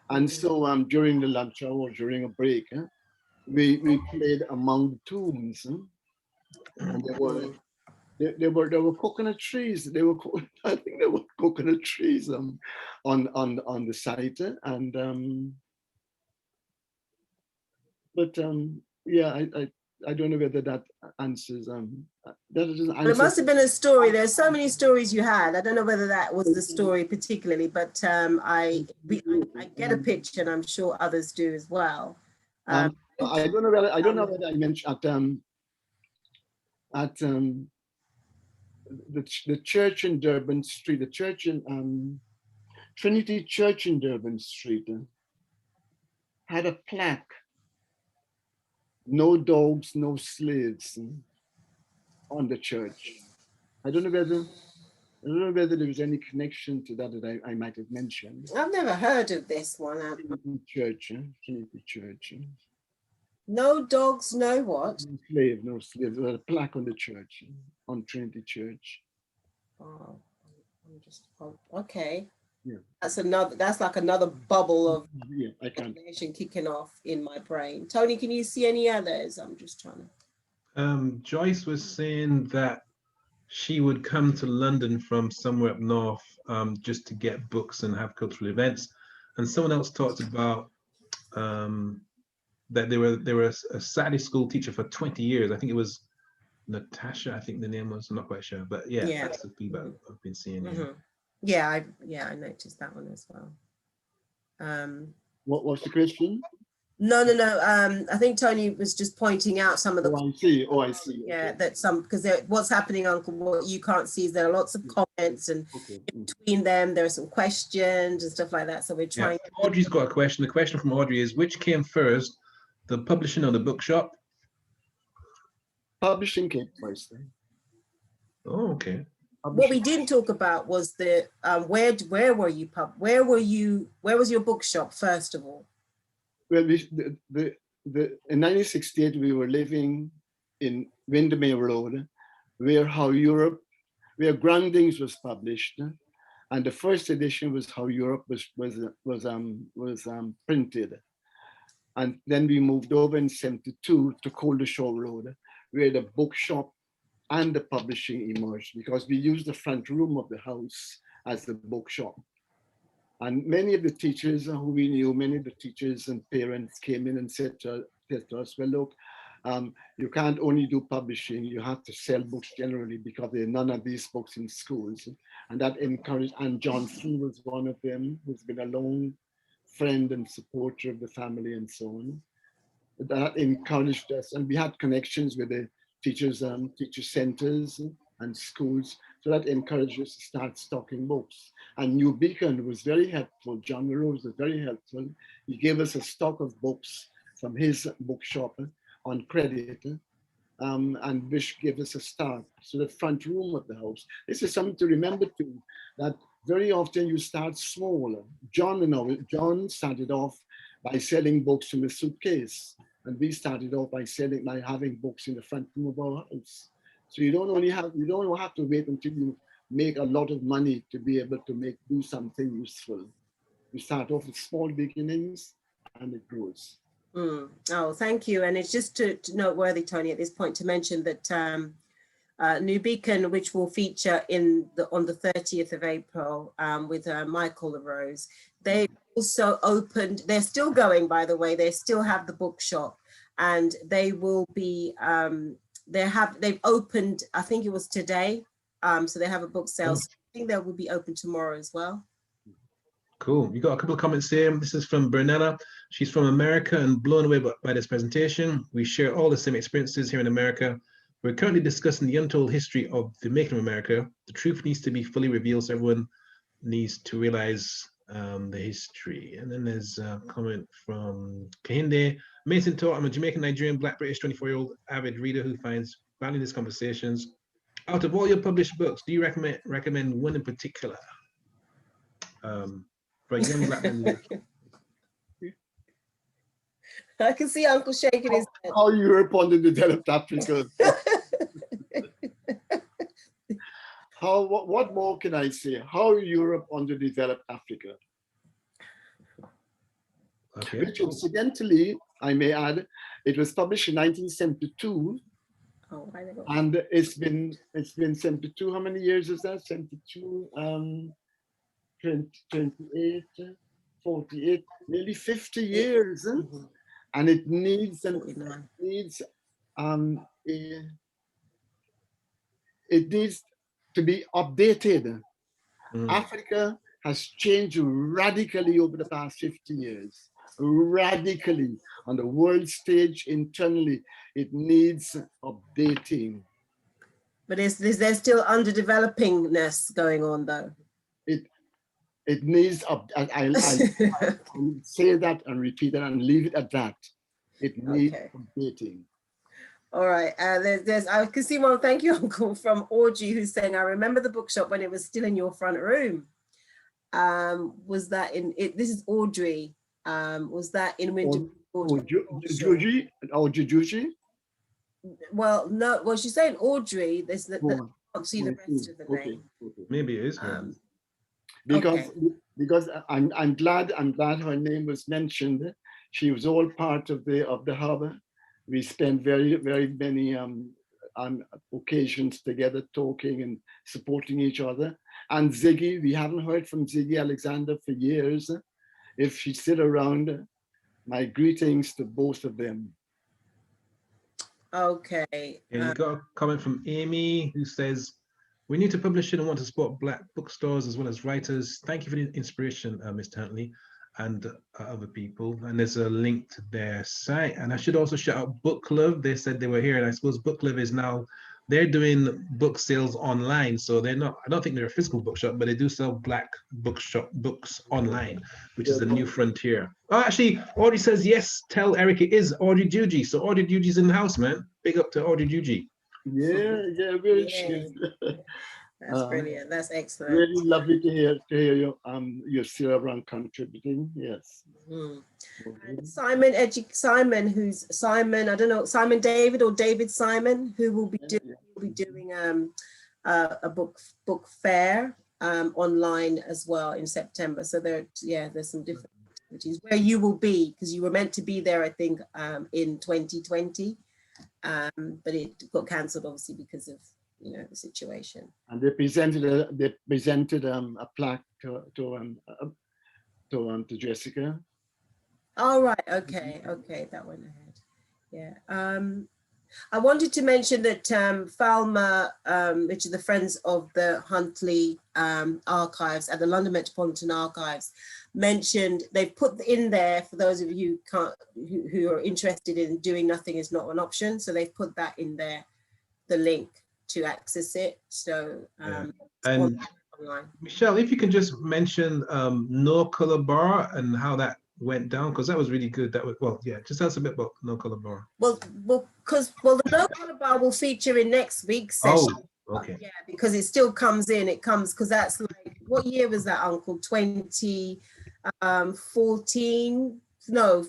And so during the lunch hour or during a break, we played among the tombs. And there were coconut trees. I think there were coconut trees on the site. And yeah, I don't know whether that answers. But it must have been a story. There's so many stories you had. I don't know whether that was the story particularly, but I get a picture, and I'm sure others do as well. I don't know whether I mentioned at the church in Durban Street, the church in Trinity Church in Durban Street had a plaque. No dogs, no slaves on the church. I don't know whether there was any connection to that I might have mentioned. I've never heard of this one. Trinity Church. No dogs, no what? No slaves. There was a plaque on the church, on Trinity Church. Oh, okay. Yeah. That's like another bubble of I can't. information kicking off in my brain. Tony, can you see any others? I'm just trying to. Joyce was saying that she would come to London from somewhere up north just to get books and have cultural events. And someone else talked about that they were a Saturday school teacher for 20 years. I think it was Natasha, I think the name was. I'm not quite sure, but yeah. That's the feedback I've been seeing. Yeah, I noticed that one as well. What was the question? No. I think Tony was just pointing out some of the. I see. Yeah, okay. That some because what's happening, Uncle, what you can't see is there are lots of comments, and between them there are some questions and stuff like that. So we're trying. Yeah. Audrey's got a question. The question from Audrey is: which came first, the publishing or the bookshop? Publishing came first. Oh, okay. What we didn't talk about was the where was your bookshop first of all? Well, in 1968 we were living in Windermere Road, where Groundings was published, and the first edition was How Europe was printed, and then we moved over in '72 to Coldershall Road, where the bookshop and the publishing emerged, because we used the front room of the house as the bookshop. And many of the teachers who we knew, many of the teachers and parents came in and said to us, well, look, you can't only do publishing, you have to sell books generally, because there are none of these books in schools. And that encouraged, and John Fee was one of them, who's been a long friend and supporter of the family and so on. That encouraged us, and we had connections with the teacher centers and schools, so that encouraged us to start stocking books. And New Beacon was very helpful. John Rose was very helpful. He gave us a stock of books from his bookshop on credit, and which gave us a start. So the front room of the house. This is something to remember too, that very often you start small. John started off by selling books in a suitcase. And we started off by having books in the front room of our house. So you don't have to wait until you make a lot of money to be able to do something useful. You start off with small beginnings, and it grows. Oh, thank you. And it's just to noteworthy, Tony, at this point to mention that New Beacon, which will feature on the 30th of April with Michael LaRose, they also opened, they're still going, by the way, they still have the bookshop, and they will be, they've opened, I think it was today, so they have a book sale. So I think they will be open tomorrow as well. Cool. We got a couple of comments here. This is from Bernella. She's from America and blown away by this presentation. We share all the same experiences here in America. We're currently discussing the untold history of the making of America. The truth needs to be fully revealed, so everyone needs to realize the history. And then there's a comment from Kahinde. Mason Tour, I'm a Jamaican Nigerian Black British 24-year-old avid reader who finds value in these conversations. Out of all your published books, do you recommend one in particular for a young Black man? I can see Uncle shaking his head. How Europe underdeveloped Africa. What more can I say? How Europe underdeveloped Africa. Okay. Which incidentally, I may add, it was published in 1972. Oh, and it's been 72. How many years is that? 72, 28, 48, nearly 50 years. Mm-hmm. And it needs to be updated. Africa has changed radically over the past 50 years. Radically on the world stage, internally, it needs updating. But there's still underdevelopingness going on, though. It needs I'll say that and repeat it and leave it at that. It needs updating. All right. There's I can see one. Thank you, Uncle, from Audrey, who's saying, I remember the bookshop when it was still in your front room. Was that in it? This is Audrey. Was that in Winter? Juji? Well, no. Well, she's saying Audrey. I can't see the rest of the name. Maybe it is. Because I'm glad her name was mentioned. She was all part of the hub. We spent very many occasions together, talking and supporting each other. And Ziggy, we haven't heard from Ziggy Alexander for years. If she's still around, my greetings to both of them. Okay. And you got a comment from Amy who says, we need to publish it and want to support Black bookstores as well as writers. Thank you for the inspiration, Mr. Huntley, and other people. And there's a link to their site. And I should also shout out Book Club. They said they were here, and I suppose Book Club is now, they're doing book sales online. So they're not, I don't think they're a physical bookshop, but they do sell Black bookshop books online, which is a new frontier. Oh, actually, Audrey says, yes, tell Eric it is Audrey Juji. So Audrey Juji's in the house, man. Big up to Audrey Juji. Yeah, very good. That's brilliant. That's excellent. Really lovely to hear your Sarah Brown contributing. Yes. And Simon, I don't know, Simon David or David Simon, who will be doing a book fair online as well in September. So there's some different activities where you will be, because you were meant to be there, I think, in 2020, but it got cancelled obviously because of the situation. And they presented a plaque to Jessica. All right. Okay. That went ahead. Yeah. I wanted to mention that Falma, which is the Friends of the Huntley Archives at the London Metropolitan Archives, mentioned, they've put in there, for those of you who are interested in Doing Nothing Is Not an Option, so they've put that in there, the link to access it. So and online. Michelle, if you can just mention No Color Bar and how that went down, because that was really good. Just tell us a bit about No Color Bar. Well, the No Color Bar will feature in next week's session. Oh, okay. Yeah, because it still comes in. It comes because that's like, what year was that, Uncle? 2014? No,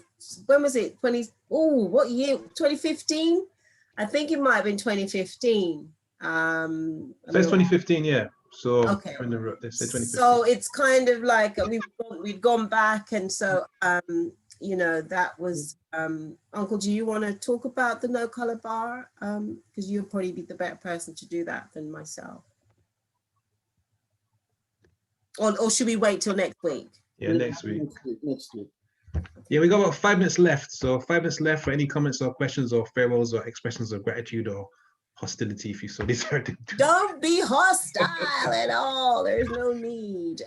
when was it? What year? 2015? I think it might have been 2015. That's 2015, yeah. So okay. They said 2015. So it's kind of like we've gone back, and so that was Uncle, do you want to talk about the No Color Bar? Because you'll probably be the better person to do that than myself. Or should we wait till next week? Yeah, next week. Yeah, we got about 5 minutes left. So 5 minutes left for any comments or questions or farewells or expressions of gratitude or hostility, if you so desire to do. Don't be hostile at all. There's no need.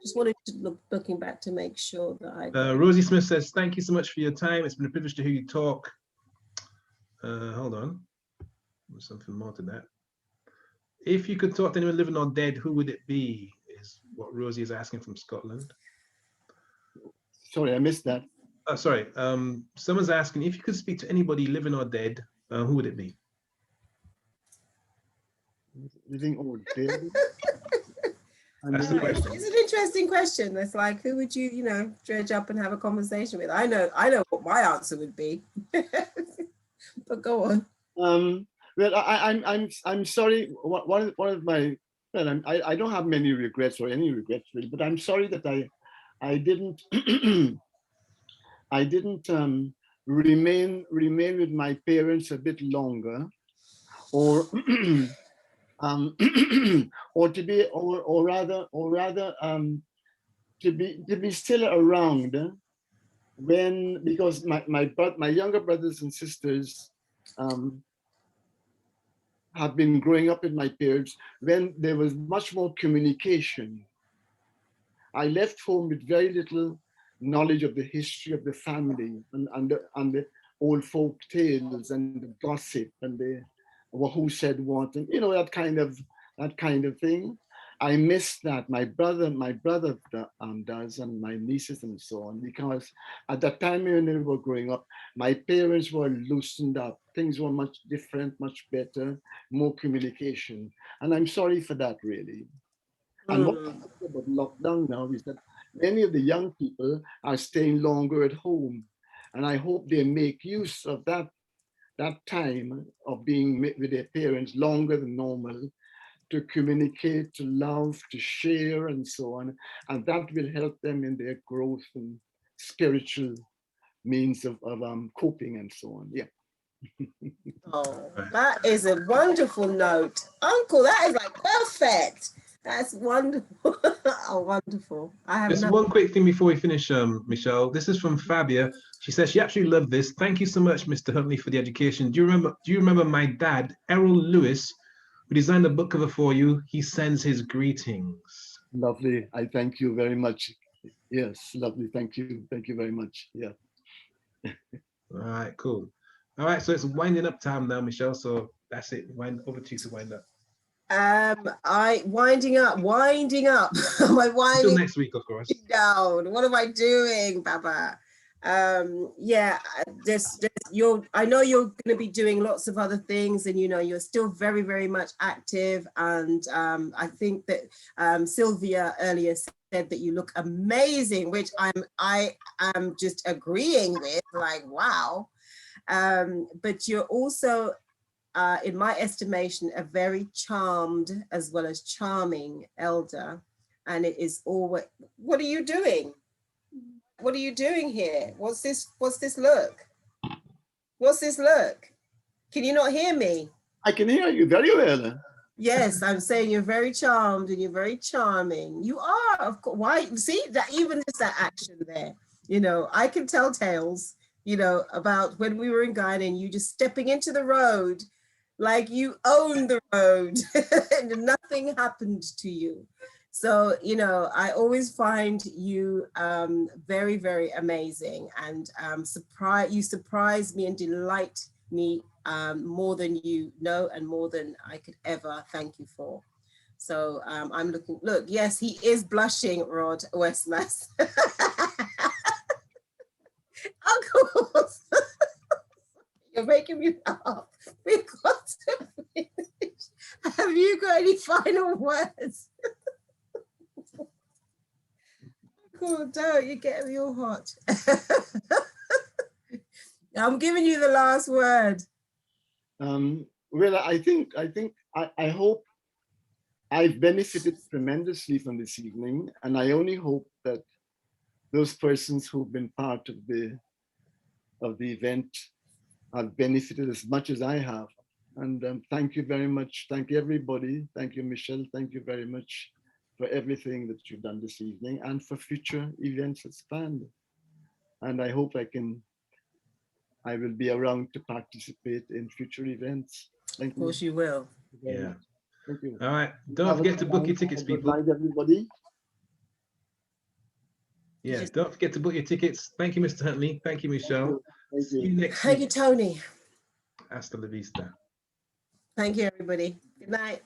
Just wanted to looking back to make sure that Rosie Smith says, thank you so much for your time. It's been a privilege to hear you talk. Hold on. There's something more to that. If you could talk to anyone living or dead, who would it be? Is what Rosie is asking from Scotland. Sorry, I missed that. Sorry, someone's asking if you could speak to anybody living or dead, who would it be? Living or dead? That's the question. It's an interesting question. It's like, who would you know, dredge up and have a conversation with? I know what my answer would be. But go on. Well, I'm sorry. One of my, well, I don't have many regrets or any regrets really, but I'm sorry that I didn't I didn't remain with my parents a bit longer, or or to be or rather to be still around when, because my younger brothers and sisters have been growing up with my parents when there was much more communication. I left home with very little knowledge of the history of the family and the old folk tales and the gossip and the who said what, and you know, that kind of thing. I miss that. My brother does, and my nieces and so on, because at that time when they were growing up, my parents were loosened up. Things were much different, much better, more communication. And I'm sorry for that, really. And what I think about lockdown now is that many of the young people are staying longer at home. And I hope they make use of that time of being with their parents longer than normal, to communicate, to love, to share, and so on. And that will help them in their growth and spiritual means of coping and so on. Yeah. Oh, that is a wonderful note. Uncle, that is like perfect. That's wonderful. Oh, wonderful. I have just one quick thing before we finish, Michelle. This is from Fabia. She says she absolutely loved this. Thank you so much, Mr. Huntley, for the education. Do you remember my dad, Errol Lewis, who designed the book cover for you? He sends his greetings. Lovely. I thank you very much. Yes, lovely. Thank you. Thank you very much. Yeah. All right, cool. All right, so it's winding up time now, Michelle. So that's it. Over to you to wind up. Winding up. Am I winding? Until next week, of course. Down. What am I doing, Baba? Yeah, I know you're going to be doing lots of other things, and you know you're still very, very much active. And I think that Sylvia earlier said that you look amazing, which I am just agreeing with. Like, wow. But you're also, in my estimation, a very charmed as well as charming elder. And it is always, what are you doing? What are you doing here? What's this look? What's this look? Can you not hear me? I can hear you very well. Yes, I'm saying you're very charmed and you're very charming. You are, of course. Why? See, that even just that action there. You know, I can tell tales, you know, about when we were in Ghana and you just stepping into the road like you own the road and nothing happened to you. So, you know, I always find you very, very amazing, and you surprise me and delight me more than you know and more than I could ever thank you for. So I'm looking, look, yes, he is blushing, Rod Westmas. Uncle, you're making me laugh. We've got to finish. Have you got any final words? Cool, don't you get me all hot. I'm giving you the last word. Well, I hope I've benefited tremendously from this evening, and I only hope that those persons who've been part of the event have benefited as much as I have. And thank you very much. Thank you, everybody. Thank you, Michelle. Thank you very much for everything that you've done this evening and for future events that's planned. And I hope I will be around to participate in future events. Thank you. Of course you will. Yeah. Thank you. All right. Don't forget to book your tickets, people. Good night, everybody. Yeah, don't forget to book your tickets. Thank you, Mr. Huntley. Thank you, Michelle. Thank See you next Thank week. you, Tony. Hasta la vista. Thank you, everybody. Good night.